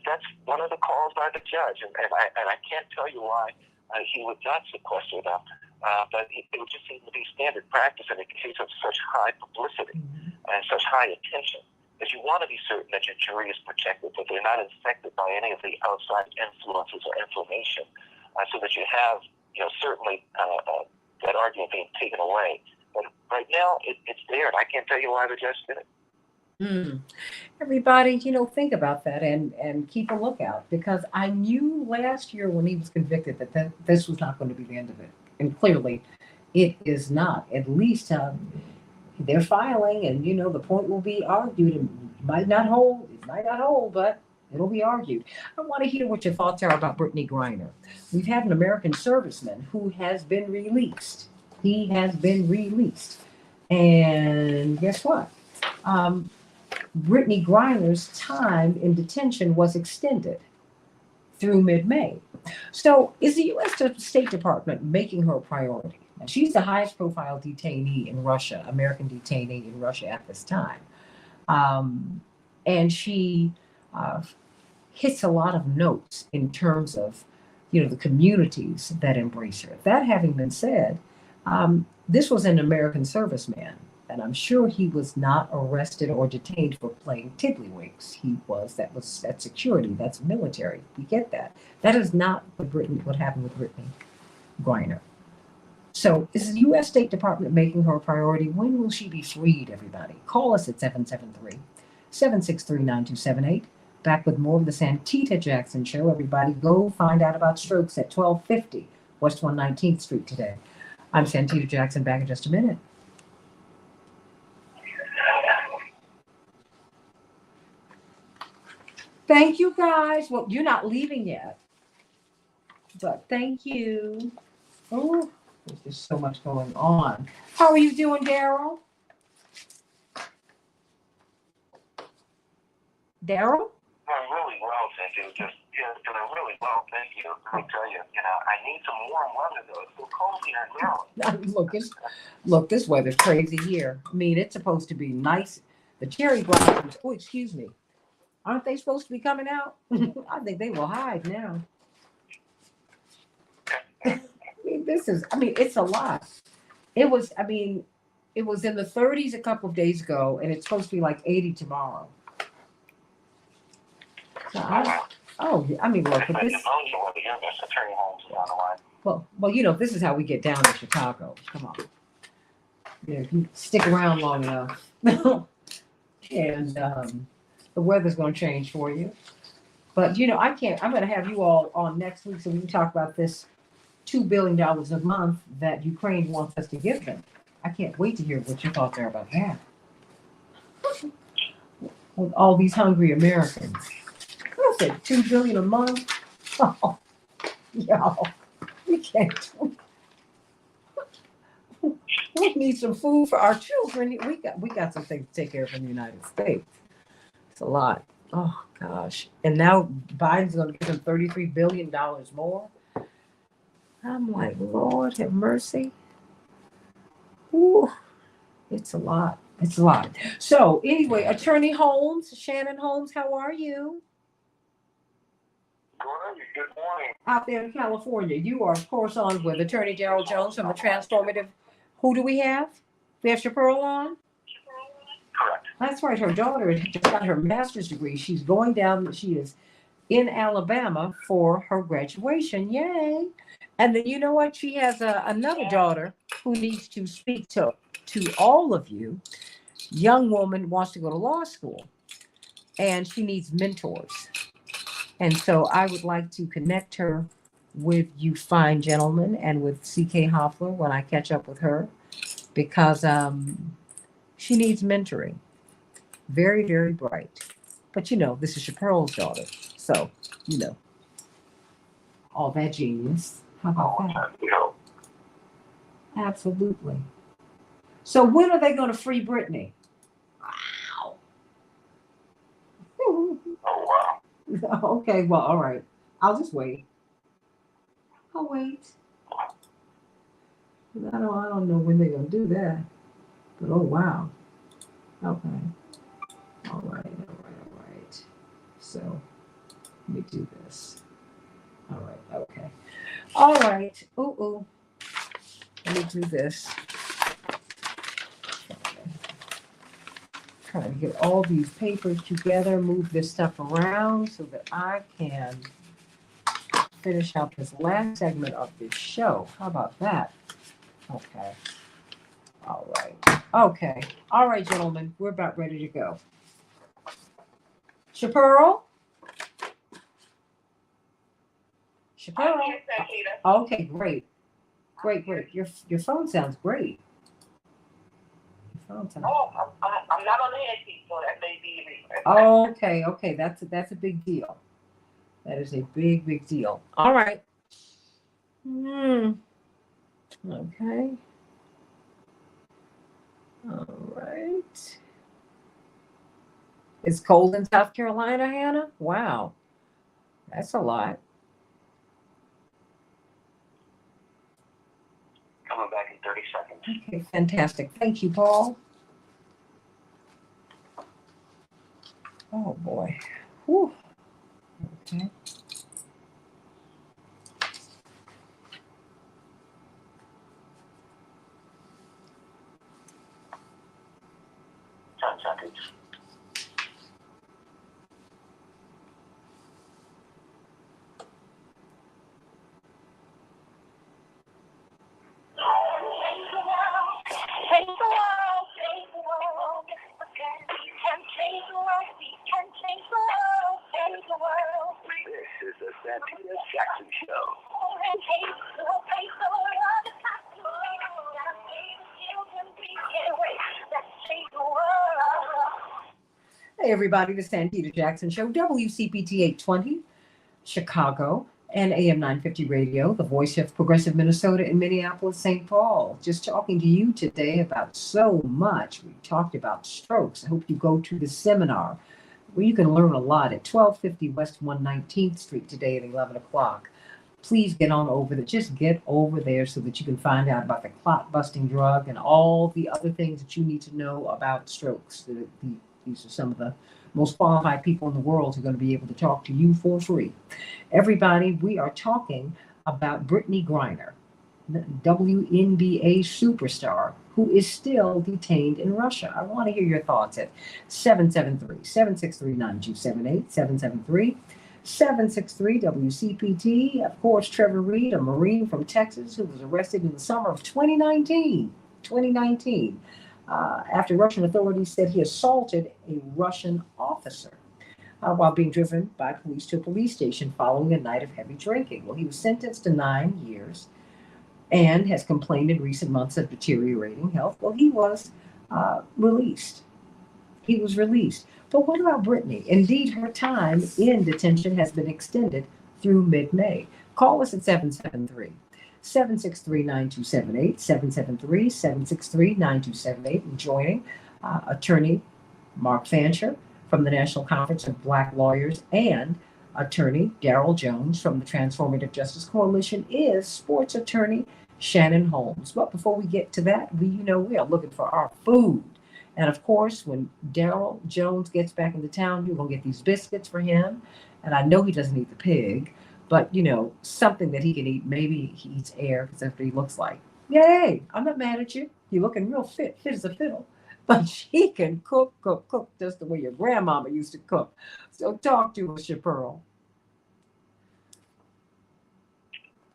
that's one of the calls by the judge, and I can't tell you why he would not sequester them, but it would just seem to be standard practice in a case of such high publicity and such high attention. That you want to be certain that your jury is protected, that they're not infected by any of the outside influences or information, so that you have, certainly that argument being taken away. But right now, it's there, and I can't tell you why the judge did it. Everybody, think about that and keep a lookout, because I knew last year when he was convicted that this was not going to be the end of it. And clearly it is not. At least they're filing, and the point will be argued, and it might not hold, but it'll be argued. I want to hear what your thoughts are about Brittany Griner. We've had an American serviceman who has been released. He has been released. And guess what? Brittany Griner's time in detention was extended through mid-May. So is the U.S. State Department making her a priority? Now, she's the highest profile detainee in Russia, American detainee in Russia at this time. And she hits a lot of notes in terms of, the communities that embrace her. That having been said, this was an American serviceman. And I'm sure he was not arrested or detained for playing tiddlywinks. That's security, that's military. We get that. That is not what happened with Brittany Griner. So is the U.S. State Department making her a priority? When will she be freed, everybody? Call us at 773-763-9278. Back with more of the Santita Jackson Show. Everybody go find out about strokes at 1250 West 119th Street today. I'm Santita Jackson, back in just a minute. Thank you, guys. Well, you're not leaving yet, but thank you. Oh, there's just so much going on. How are you doing, Daryl? Daryl? Doing really well, Cynthia. Doing really well, thank you. Let me tell you, I need some warm weather, though. It's so cold here in Maryland. Look, this weather's crazy here. I mean, it's supposed to be nice. The cherry blossoms, excuse me. Aren't they supposed to be coming out? I think they will hide now. It's a lot. It was in the 30s a couple of days ago, and it's supposed to be like 80 tomorrow. Look, but this. Well, this is how we get down to Chicago. Come on. If you stick around long enough. And the weather's going to change for you. But, I'm going to have you all on next week so we can talk about this $2 billion a month that Ukraine wants us to give them. I can't wait to hear what your thoughts are about that. With all these hungry Americans. I said $2 billion a month. Oh, y'all, we can't. We need some food for our children. We got some things to take care of in the United States. It's a lot. Oh gosh. And now Biden's going to give them $33 billion more. I'm like, Lord have mercy. Ooh, it's a lot. It's a lot. So anyway, Attorney Holmes, Shannon Holmes, how are you? Good morning. Out there in California. You are, of course, on with Attorney Gerald Jones from the Transformative. Who do we have? We have Chaparral on? Correct. That's right. Her daughter just got her master's degree. She's going down. She is in Alabama for her graduation. Yay. And then you know what? She has another daughter who needs to speak to all of you. Young woman wants to go to law school, and she needs mentors. And so I would like to connect her with you fine gentlemen and with C.K. Hoffler when I catch up with her, because she needs mentoring. Very, very bright. But this is Chaparral's daughter. So, all that genius. How about that? Absolutely. So when are they going to free Brittany? Wow. Oh, wow. Okay, well, all right. I'll just wait. I'll wait. I don't know when they're gonna do that. But oh wow. Okay. All right. So let me do this. All right. Okay. All right. Ooh. Let me do this. Trying to get all these papers together, move this stuff around so that I can finish out this last segment of this show. How about that? Okay. All right. Okay. All right, gentlemen. We're about ready to go. Chaparral? Chaparral? I'm here, Santita. Okay, great. Your phone sounds great. Your phone sounds. Oh, I'm not on the headpiece, so that may be me. Okay. That's a big deal. That is a big deal. All right. Okay. All right. It's cold in South Carolina, Hannah? Wow. That's a lot. Coming back in 30 seconds. Okay, fantastic. Thank you, Paul. Oh boy. Whew. Okay. Seconds. Change the world, change the world. Okay, we can change the world. We can change the world, change the world. This is the Santita Jackson Show. And change the world, change the world. Our favorite children, we can't wait. Let's change the world. Hey everybody, the Santita Jackson Show, WCPT 820, Chicago, and AM 950 Radio, the voice of progressive Minnesota in Minneapolis, St. Paul. Just talking to you today about so much. We talked about strokes. I hope you go to the seminar where you can learn a lot at 1250 West 119th Street today at 11 o'clock. Please get on over there. Just get over there so that you can find out about the clot busting drug and all the other things that you need to know about strokes. These are some of the most qualified people in the world who are going to be able to talk to you for free. Everybody, we are talking about Brittany Griner, the WNBA superstar, who is still detained in Russia. I want to hear your thoughts at 773-763-9278, 773-763-WCPT. Of course, Trevor Reed, a Marine from Texas who was arrested in the summer of 2019. After Russian authorities said he assaulted a Russian officer while being driven by police to a police station following a night of heavy drinking. Well, he was sentenced to 9 years and has complained in recent months of deteriorating health. Well, he was released. He was released. But what about Brittany? Indeed, her time in detention has been extended through mid-May. Call us at 773-763-9278, 773-763-9278. And joining attorney Mark Fancher from the National Conference of Black Lawyers and attorney Darrell Jones from the Transformative Justice Coalition is sports attorney Shannon Holmes. But before we get to that, we are looking for our food. And of course, when Darrell Jones gets back into town, you're going to get these biscuits for him. And I know he doesn't eat the pig, but something that he can eat. Maybe he eats air because that's what he looks like. Yay! I'm not mad at you. You're looking real fit as a fiddle. But she can cook just the way your grandmama used to cook. So talk to us, Chaparral.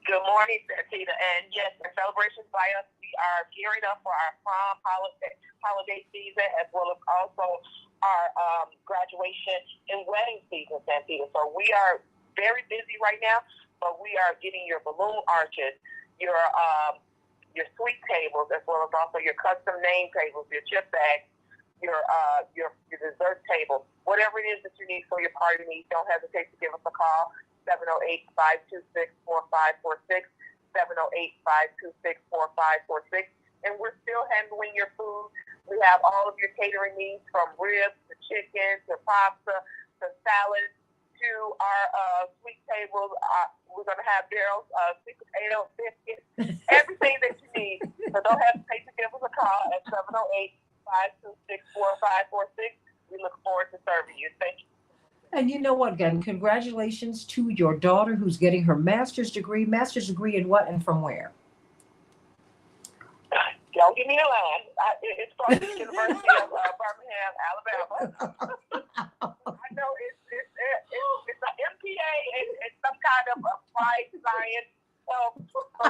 Good morning, Santita. And yes, the celebrations by us, we are gearing up for our prom holiday season, as well as also our graduation and wedding season, Santita. So we are very busy right now, but we are getting your balloon arches, your sweet tables, as well as also your custom name tables, your chip bags, your dessert table, whatever it is that you need for your party needs. Don't hesitate to give us a call. 708-526-4546, 708-526-4546. And we're still handling your food. We have all of your catering needs, from ribs to chicken to pasta to salads to our sweet table. We're going to have Daryl's secret ale biscuits, everything that you need. So don't hesitate to give us a call at 708-526-4546. We look forward to serving you. Thank you. And you know what, again, congratulations to your daughter who's getting her master's degree. Master's degree in what and from where? Don't give me a line. It's from the University of Birmingham, Alabama. I know it's an MPA and some kind of applied science. So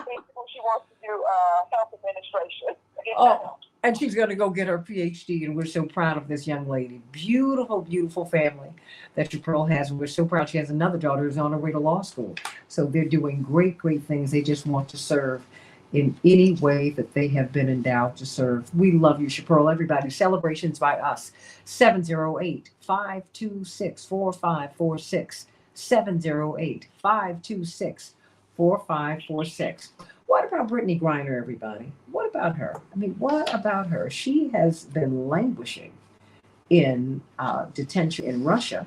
basically she wants to do health administration. Oh, and she's going to go get her PhD, and we're so proud of this young lady. Beautiful, beautiful family that your Pearl has, and we're so proud she has another daughter who's on her way to law school. So they're doing great, great things. They just want to serve in any way that they have been endowed to serve. We love you, Chaparral. Everybody, celebrations by us. 708-526-4546. 708-526-4546. What about Brittany Griner, everybody? What about her? I mean, what about her? She has been languishing in detention in Russia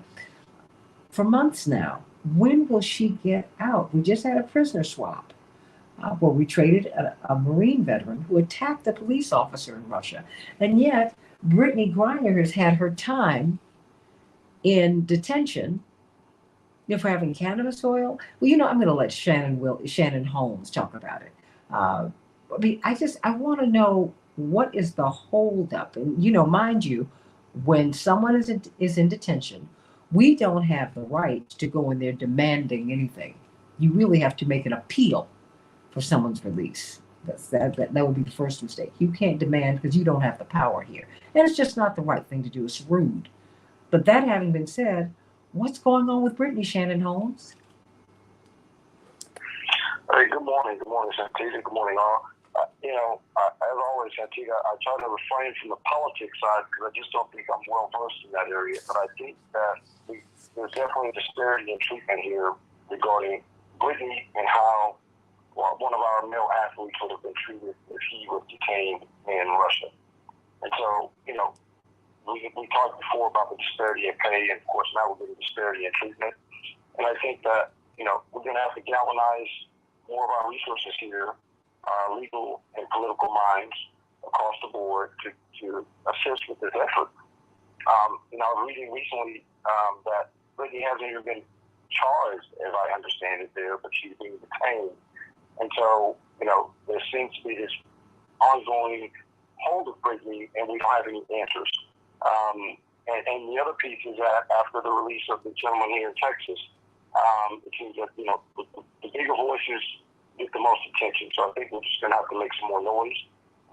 for months now. When will she get out? We just had a prisoner swap where we traded a Marine veteran who attacked a police officer in Russia. And yet, Brittany Griner has had her time in detention for having cannabis oil. Well, you know, I'm going to let Shannon Holmes talk about it. I mean, I want to know what is the holdup. And, you know, mind you, when someone is in detention, we don't have the right to go in there demanding anything. You really have to make an appeal for someone's release. That would be the first mistake. You can't demand because you don't have the power here. And it's just not the right thing to do. It's rude. But that having been said, what's going on with Brittany, Shannon Holmes? Hey, good morning. Good morning, Santita. Good morning, all. As always, Santita, I try to refrain from the politics side because I just don't think I'm well versed in that area. But I think that there's definitely a disparity in treatment here regarding Brittany and how one of our male athletes would have been treated if he was detained in Russia. And so, you know, we talked before about the disparity in pay, and of course now we're getting disparity in treatment. And I think that, you know, we're going to have to galvanize more of our resources here, our legal and political minds across the board to assist with this effort. I was reading recently that Brittany hasn't even been charged, as I understand it there, but she's being detained. And so, you know, there seems to be this ongoing hold of Brittany, and we don't have any answers. And the other piece is that after the release of the gentleman here in Texas, it seems that, you know, the bigger voices get the most attention. So I think we're just going to have to make some more noise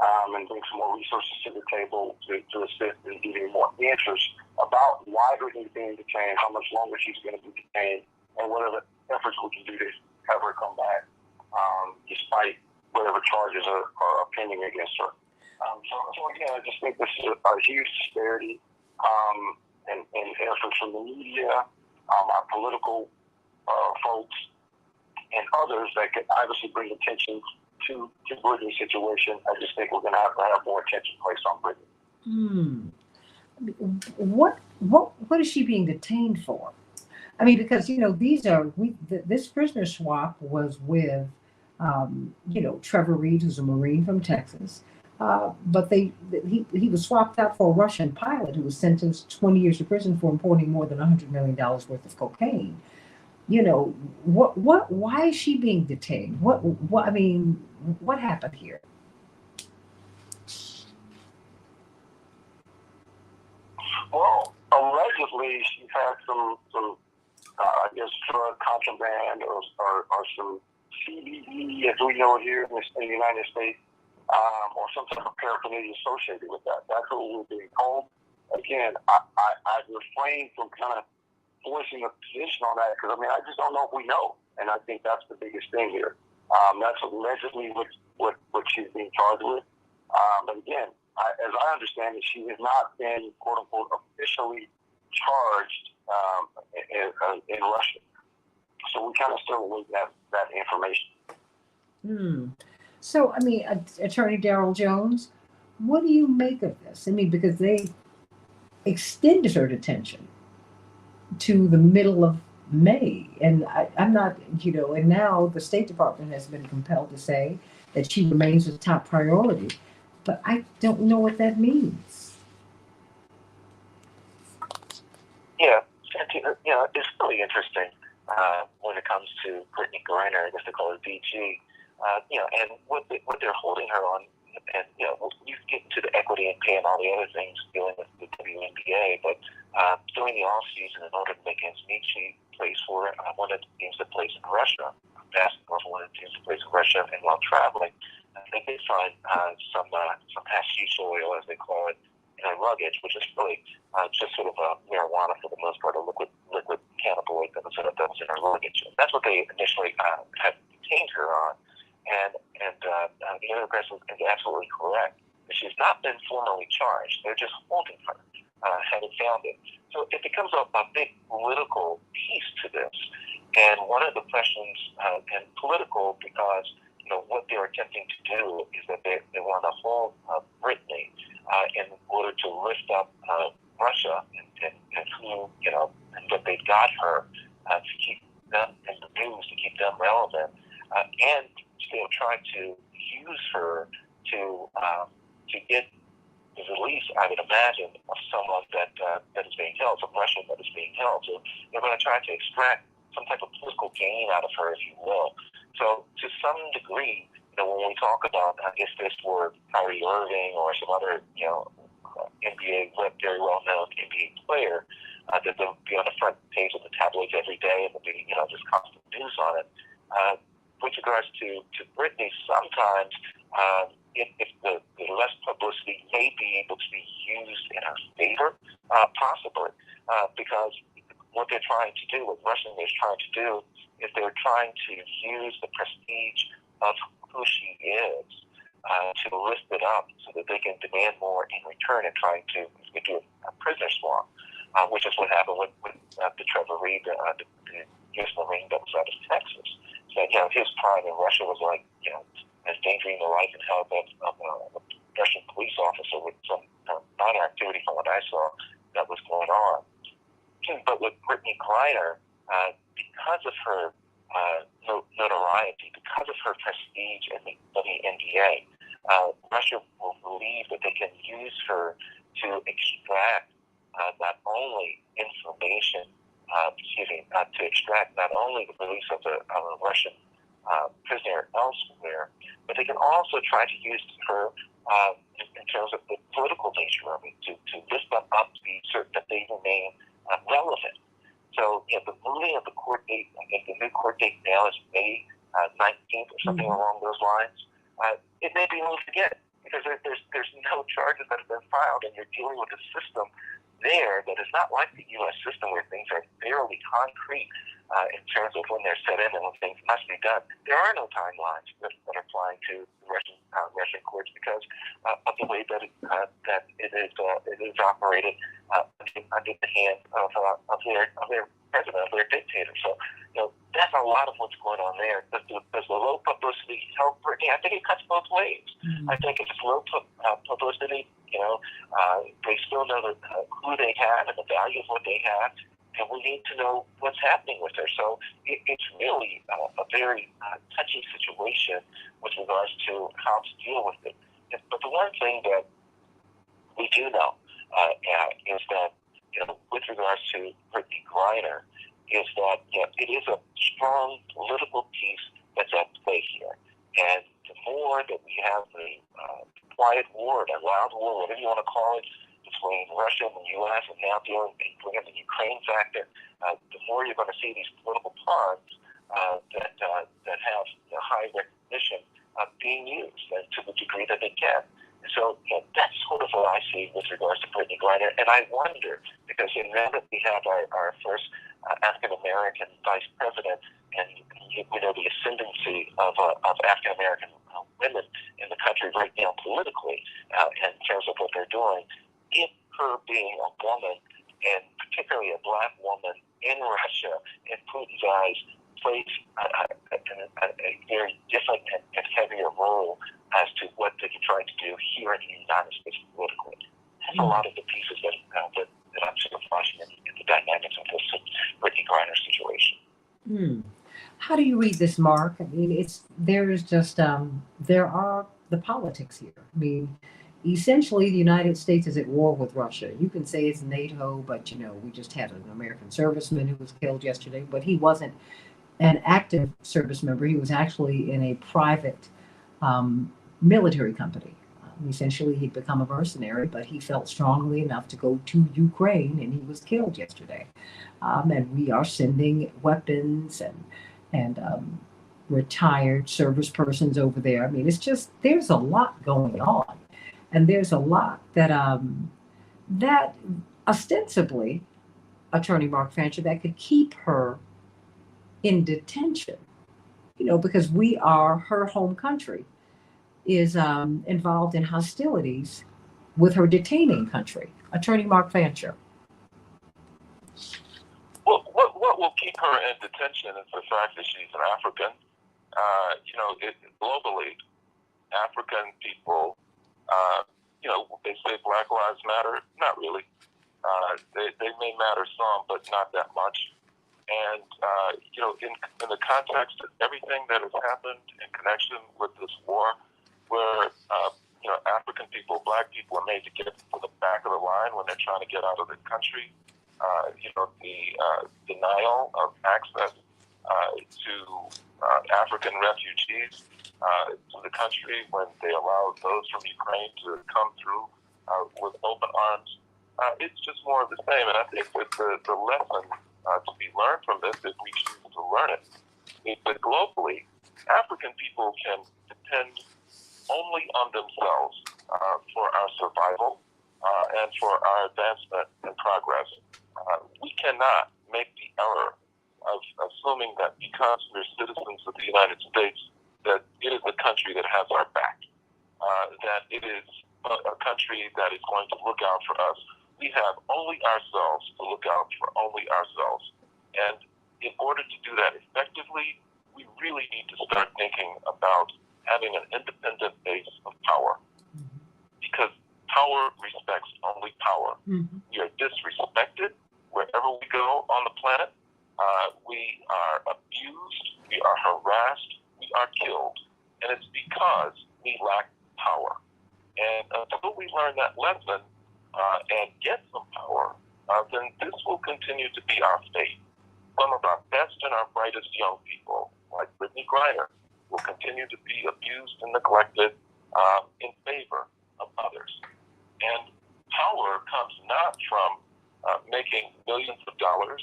and bring some more resources to the table to assist in getting more answers about why Brittany's being detained, how much longer she's going to be detained, and what other efforts we can do to have her come back, despite whatever charges are pending against her. So again, I just think this is a huge disparity and efforts from the media, our political folks, and others that could obviously bring attention to Brittany's situation. I just think we're going to have more attention placed on Brittany. What is she being detained for? I mean, because, you know, this prisoner swap was with, Trevor Reed, who's a Marine from Texas. But he was swapped out for a Russian pilot who was sentenced 20 years to prison for importing more than $100 million worth of cocaine. You know, why is she being detained? What happened here? Well, allegedly she's had some drug contraband or some CBD, as we know it here in the United States. Or some type of paraphernalia associated with that. That's what we're being told. Again, I refrain from kind of voicing a position on that because, I just don't know if we know. And I think that's the biggest thing here. That's allegedly what she's being charged with. But again, as I understand it, she has not been, quote unquote, officially charged in Russia. So we kind of still wait that information. So, Attorney Daryl Jones, what do you make of this? Because they extended her detention to the middle of May. And I'm not, and now the State Department has been compelled to say that she remains a top priority. But I don't know what that means. Yeah, Santita, it's really interesting when it comes to Brittany Griner, I guess they call her DG, and what they're holding her on, and you get into the equity and pay and all the other things dealing with the WNBA, but during the off season, in order to make ends meet, she plays for one of the teams that plays in Russia, basketball for one of the teams that plays in Russia, and while traveling, they did find some hashish oil, as they call it, in her luggage, which is really just sort of marijuana for the most part, a liquid cannabinoid that was in her luggage. And that's what they initially had detained her on. And the other person is absolutely correct. She's not been formally charged. They're just holding her, having found it. So it becomes a big political piece to this. And one of the questions, and political because, what they're attempting to do is that they want to hold Brittany in order to lift up Russia and who, and that they've got her to keep them in the news, to keep them relevant, and they'll try to use her to get the release, I would imagine, of someone that is being held, some Russian that is being held. So they're going to try to extract some type of political gain out of her, if you will. So to some degree, when we talk about, if this were Kyrie Irving or some other, NBA, very well-known NBA player, that they'll be on the front page of the tabloids every day and there'll be, just constant news on it. With regards to Brittany, sometimes if the less publicity may be able to be used in her favor, possibly, because what they're trying to do, what Russia is trying to do, is they're trying to use the prestige of who she is to lift it up so that they can demand more in return and trying to do a prisoner swap, which is what happened with the Trevor Reed, the U.S. Marine that was out of Texas. So, his prime in Russia was like, endangering the life and health of a Russian police officer with some minor activity from what I saw that was going on. But with Brittany Griner, because of her notoriety, because of her prestige in the WNBA, Russia will believe that they can use her to extract not only information, to extract not only the release of a Russian prisoner elsewhere, but they can also try to use her in terms of the political nature of it to lift them up to be certain that they remain relevant. So, the moving of the court date, I think the new court date now is May 19th or something along those lines. It may be moved again because there's no charges that have been filed, and you're dealing with a system there that is not like the U.S. system where things are fairly concrete in terms of when they're set in and when things must be done. There are no timelines that are applying to Russian courts because of the way that it is operated under the hand of their president, of their dictator. So, that's a lot of what's going on there. Does the low publicity help Brittany? I think it cuts both ways. I think if it's low publicity, they still know who they have and the value of what they have, and we need to know what's happening with her. So it's really a very touchy situation with regards to how to deal with it. But the one thing that we do know is that, with regards to Brittany Griner, is that it is a strong political piece that's at play here. And the more that we have the quiet war, the loud war, whatever you want to call it, between Russia and the U.S. and now bringing the Ukraine factor, the more you're going to see these political pawns that have high recognition being used to the degree that they can. And so that's sort of what I see with regards to Brittany Griner. And I wonder, because now that we have our first African-American vice president, and we know the ascendancy of African-American women in the country right now politically, in terms of what they're doing, if her being a woman, and particularly a black woman in Russia, in Putin's eyes, plays a very different and heavier role as to what they're trying to do here in the United States politically. That's a lot of the pieces that I'm sort of watching in the dynamics of this Brittany Griner situation. you read this, Mark, I mean, there's just, there are the politics here. I mean, essentially, the United States is at war with Russia. You can say it's NATO, but, we just had an American serviceman who was killed yesterday, but he wasn't an active service member. He was actually in a private military company. Essentially, he'd become a mercenary, but he felt strongly enough to go to Ukraine, and he was killed yesterday. And we are sending weapons and retired service persons over there. I mean, it's just there's a lot going on, and there's a lot that ostensibly, Attorney Mark Fancher, that could keep her in detention, because her home country is involved in hostilities with her detaining country. Attorney Mark Fancher. Well, what will keep her in detention is the fact that she's an African. Globally, African people, they say Black Lives Matter. Not really. They may matter some, but not that much. And, in the context of everything that has happened in connection with this war, where, African people, Black people are made to get to the back of the line when they're trying to get out of the country, the denial of access to African refugees to the country when they allow those from Ukraine to come through with open arms. It's just more of the same. And I think that the lesson to be learned from this, if we choose to learn it, is that globally, African people can depend only on themselves for our survival and for our advancement and progress. We cannot make the error of assuming that because we're citizens of the United States, that it is a country that has our back, that it is a country that is going to look out for us. We have only ourselves to look out for only ourselves. And in order to do that effectively, we really need to start thinking about having an independent base of power. Because power respects only power. Mm-hmm. We are disrespected wherever we go on the planet. We are abused, we are harassed, we are killed. And it's because we lack power. And until we learn that lesson and get some power, then this will continue to be our fate. Some of our best and our brightest young people, like Brittany Griner, will continue to be abused and neglected in favor of others. And power comes not from making millions of dollars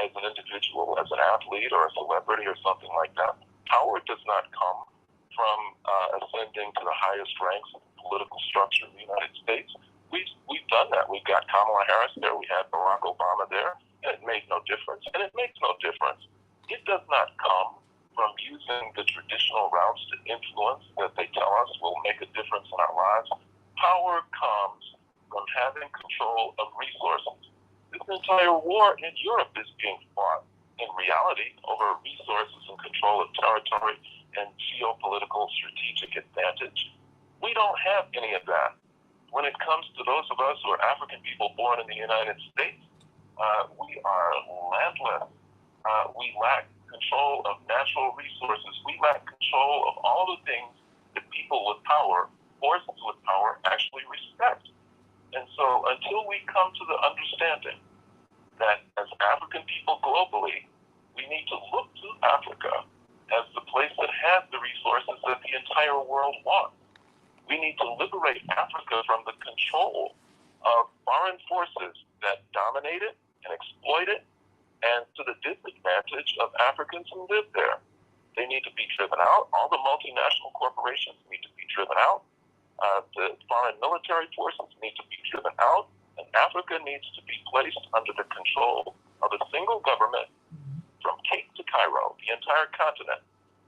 as an individual, as an athlete or a celebrity or something like that. Power does not come from ascending to the highest ranks of the political structure of the United States. We've done that. We've got Kamala Harris there. We had Barack Obama there. And it made no difference. And it makes no difference. It does not come from using the traditional routes to influence that they tell us will make a difference in our lives. Power comes from having control of resources. This entire war in Europe is being fought in reality over resources and control of territory and geopolitical strategic advantage. We don't have any of that. When it comes to those of us who are African people born in the United States, we are landless. We lack control of natural resources. We lack control of all the things that people with power, forces with power, actually respect. And so until we come to the understanding that as African people globally, we need to look to Africa as the place that has the resources that the entire world wants. We need to liberate Africa from the control of foreign forces that dominate it and exploit it, and to the disadvantage of Africans who live there. They need to be driven out. All the multinational corporations need to be driven out. The foreign military forces need to be driven out, and Africa needs to be placed under the control of a single government from Cape to Cairo, the entire continent,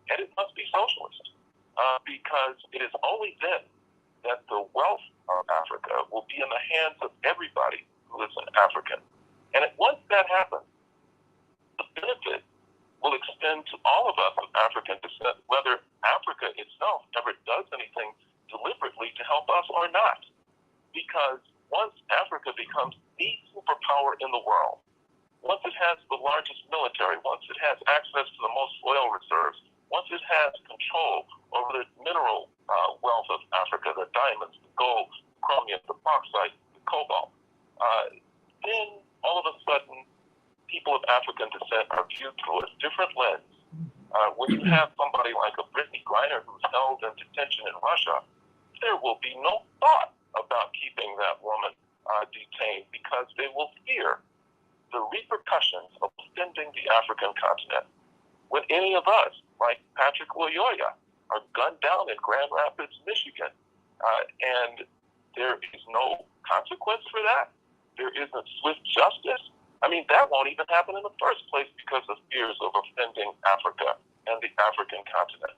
and it must be socialist. Because it is only then that the wealth of Africa will be in the hands of everybody who is an African. And once that happens, the benefit will extend to all of us of African descent, whether Africa itself ever does anything deliberately to help us or not. Because once Africa becomes the superpower in the world, once it has the largest military, once it has access to the most oil reserves, once it has control over the mineral wealth of Africa, the diamonds, the gold, chromium, the bauxite, the cobalt, then all of a sudden, people of African descent are viewed through a different lens. When you have somebody like a Brittany Griner who's held in detention in Russia, there will be no thought about keeping that woman detained because they will fear the repercussions of offending the African continent. When any of us, like Patrick Loyola, are gunned down in Grand Rapids, Michigan, and there is no consequence for that, there isn't swift justice, I mean, that won't even happen in the first place because of fears of offending Africa and the African continent.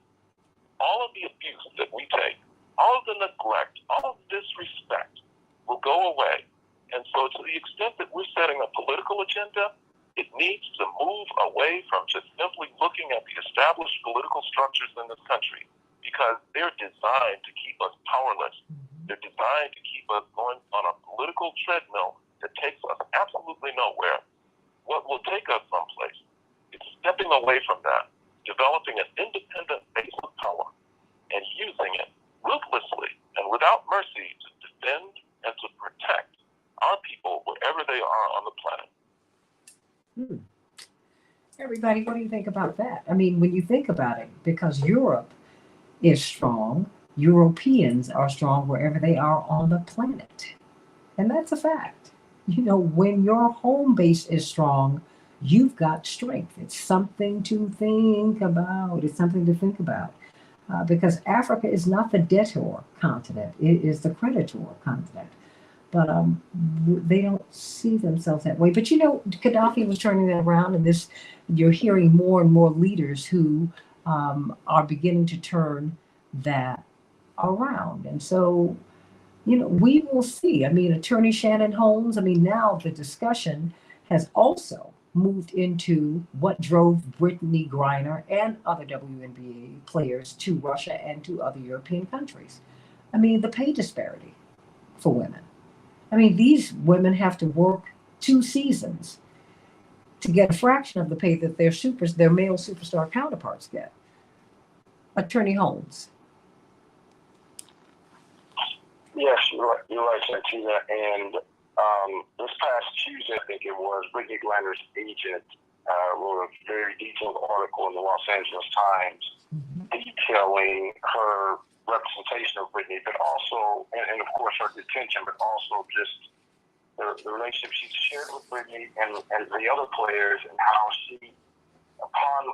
All of the abuse that we take, all of the neglect, all of disrespect will go away. And so to the extent that we're setting a political agenda, it needs to move away from just simply looking at the established political structures in this country because they're designed to keep us powerless. They're designed to keep us going on a political treadmill that takes us absolutely nowhere. What will take us someplace is stepping away from that, developing an independent base of power, and using it ruthlessly and without mercy to defend and to protect our people wherever they are on the planet. Everybody, what do you think about that? I mean, when you think about it, because Europe is strong, Europeans are strong wherever they are on the planet. And that's a fact. You know, when your home base is strong, you've got strength. It's something to think about. It's something to think about. Because Africa is not the debtor continent. It is the creditor continent. But they don't see themselves that way. But, you know, Gaddafi was turning that around. And this, you're hearing more and more leaders who are beginning to turn that around. And so, you know, we will see. I mean, Attorney Shannon Holmes, I mean, now the discussion has also moved into what drove Brittany Griner and other WNBA players to Russia and to other European countries. I mean, the pay disparity for women. I mean, these women have to work 2 seasons to get a fraction of the pay that their male superstar counterparts get. Attorney Holmes. Yes, you're right, Santita. And this past Tuesday, I think it was, Brittany Griner's agent wrote a very detailed article in the Los Angeles Times detailing her representation of Brittany, but also, and of course her detention, but also just the relationship she shared with Brittany and the other players, and how she, upon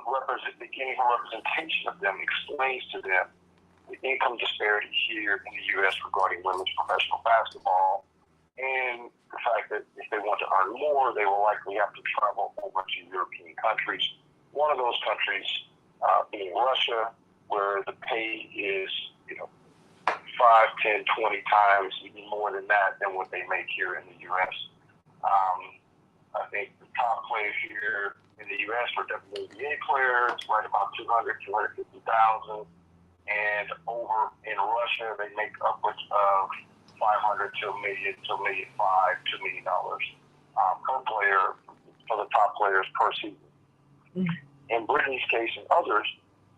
beginning her representation of them, explains to them the income disparity here in the U.S. regarding women's professional basketball, and the fact that if they want to earn more, they will likely have to travel over to European countries. One of those countries being Russia, where the pay is, 5, 10, 20 times, even more than that, than what they make here in the U.S. I think the top players here in the U.S. are WNBA players, right about 250,000. And over in Russia, they make upwards of $500 to $1 million to $1.5 million, $2 million per player for the top players per season. In Brittany's case and others,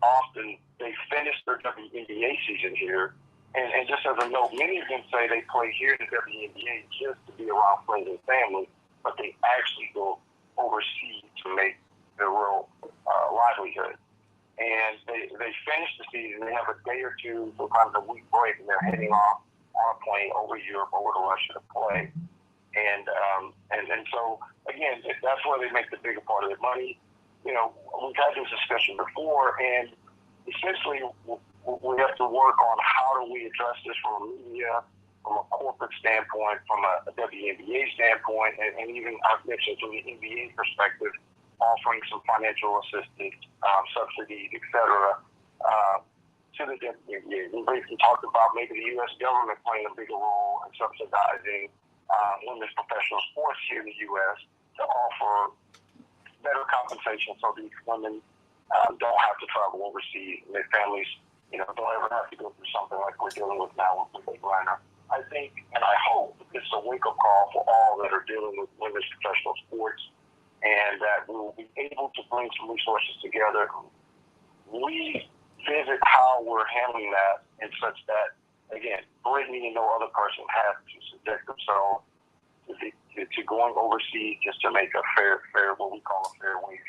often they finish their WNBA season here. And just as a note, many of them say they play here in the WNBA just to be around friends and family, but they actually go overseas to make their real livelihood. And they finish the season, they have a day or two, sometimes a week break, and they're heading off on a plane over Europe, over to Russia to play. And so, again, that's where they make the bigger part of their money. We've had this discussion before, and essentially we have to work on how do we address this from a media, from a corporate standpoint, from a WNBA standpoint, and even, I've mentioned, from the NBA perspective, offering some financial assistance, subsidies, etc., to the WNBA. We briefly talked about maybe the U.S. government playing a bigger role in subsidizing women's professional sports here in the U.S. to offer better compensation so these women don't have to travel overseas and their families, don't ever have to go through something like we're dealing with now with Brittany Griner. I think, and I hope, it's a wake-up call for all that are dealing with women's professional sports, and that we will be able to bring some resources together, revisit how we're handling that in such that, again, Brittany and no other person have to subject themselves to going overseas just to make a fair, what we call a fair wage.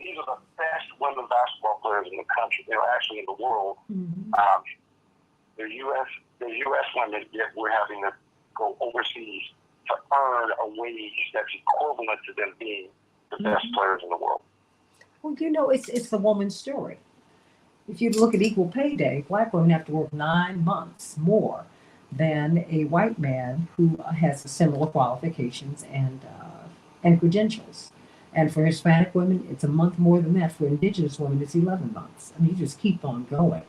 These are the best women basketball players in the country. They're actually in the world. Mm-hmm. The U.S. women, yet we're having to go overseas to earn a wage that's equivalent to them being the best players in the world. Well, it's the woman's story. If you look at equal pay day, black women have to work 9 months more than a white man who has similar qualifications and credentials. And for Hispanic women, it's a month more than that. For Indigenous women, it's 11 months. I mean, you just keep on going.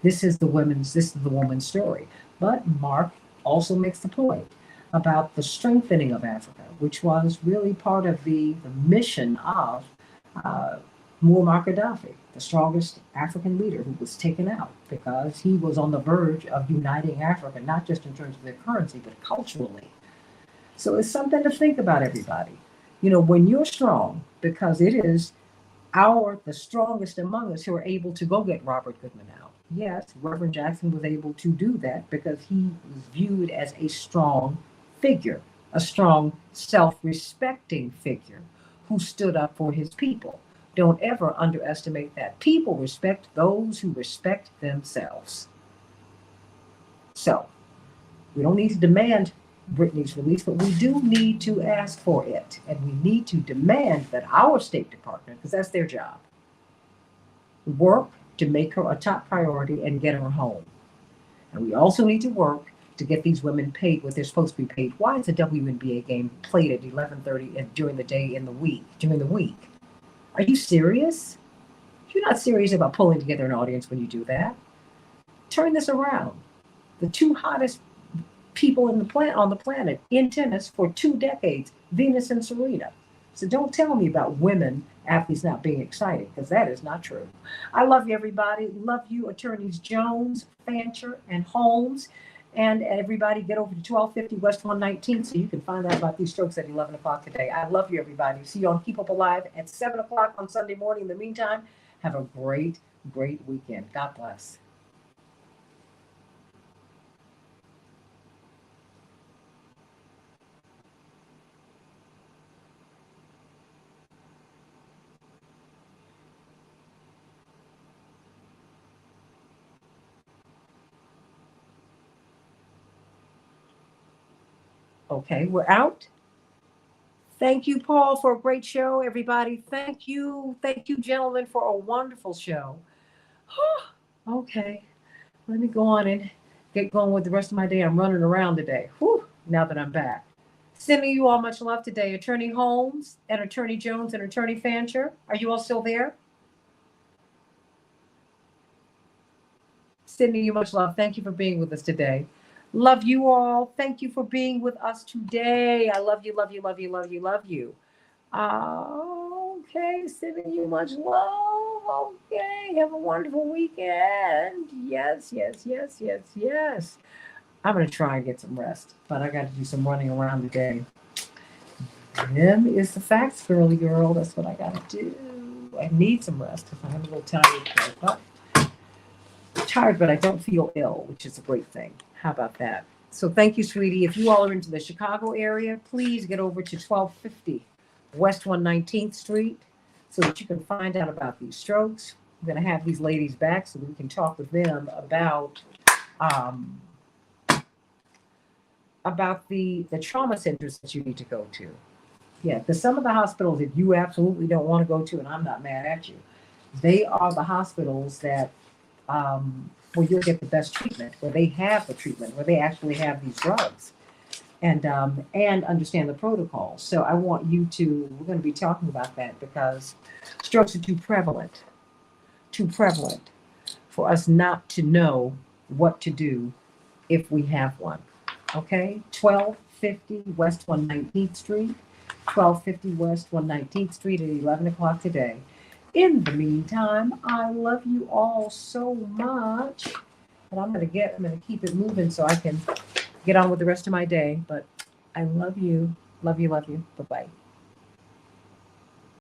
This is the woman's story. But Mark also makes the point about the strengthening of Africa, which was really part of the mission of Muammar Gaddafi, the strongest African leader who was taken out because he was on the verge of uniting Africa, not just in terms of their currency, but culturally. So it's something to think about, everybody. When you're strong, because it is the strongest among us who are able to go get Robert Goodman out. Yes, Reverend Jackson was able to do that because he was viewed as a strong figure, a strong, self-respecting figure who stood up for his people. Don't ever underestimate that. People respect those who respect themselves. So, we don't need to demand Brittany's release, but we do need to ask for it. And we need to demand that our State Department, because that's their job, work to make her a top priority and get her home. And we also need to work to get these women paid what they're supposed to be paid. Why is a WNBA game played at 11:30 during the day during the week? Are you serious? You're not serious about pulling together an audience when you do that. Turn this around. The two hottest people on the planet in tennis for 2 decades, Venus and Serena. So don't tell me about women athletes not being excited, because that is not true. I love you, everybody. Love you, attorneys Jones, Fancher, and Holmes. And everybody get over to 1250 West 119th so you can find out about these strokes at 11 o'clock today. I love you, everybody. See you on Keep Up Alive at 7 o'clock on Sunday morning. In the meantime, have a great, great weekend. God bless. Okay, we're out. Thank you, Paul, for a great show, everybody. Thank you, gentlemen, for a wonderful show. Okay, let me go on and get going with the rest of my day. I'm running around today. Now that I'm back. Sending you all much love today. Attorney Holmes and Attorney Jones and Attorney Fancher. Are you all still there? Sending you much love. Thank you for being with us today. Love you all. Thank you for being with us today. I love you, love you, love you, love you, love you. Okay, sending you much love. Okay, have a wonderful weekend. Yes. I'm going to try and get some rest, but I got to do some running around today. Them is the facts, girly girl. That's what I got to do. I need some rest because I'm a little tired, but I don't feel ill, which is a great thing. How about that? So thank you, sweetie. If you all are into the Chicago area, please get over to 1250 West 119th Street so that you can find out about these strokes. I'm going to have these ladies back so that we can talk with them about the trauma centers that you need to go to. Yeah, because some of the hospitals that you absolutely don't want to go to, and I'm not mad at you, they are the hospitals that where you'll get the best treatment, where they have the treatment, where they actually have these drugs, and understand the protocols. So I want you to, we're going to be talking about that because strokes are too prevalent for us not to know what to do if we have one. Okay, 1250 West 119th Street, 1250 West 119th Street at 11 o'clock today. In the meantime, I love you all so much, but I'm going to keep it moving so I can get on with the rest of my day. But I love you. Love you. Bye-bye.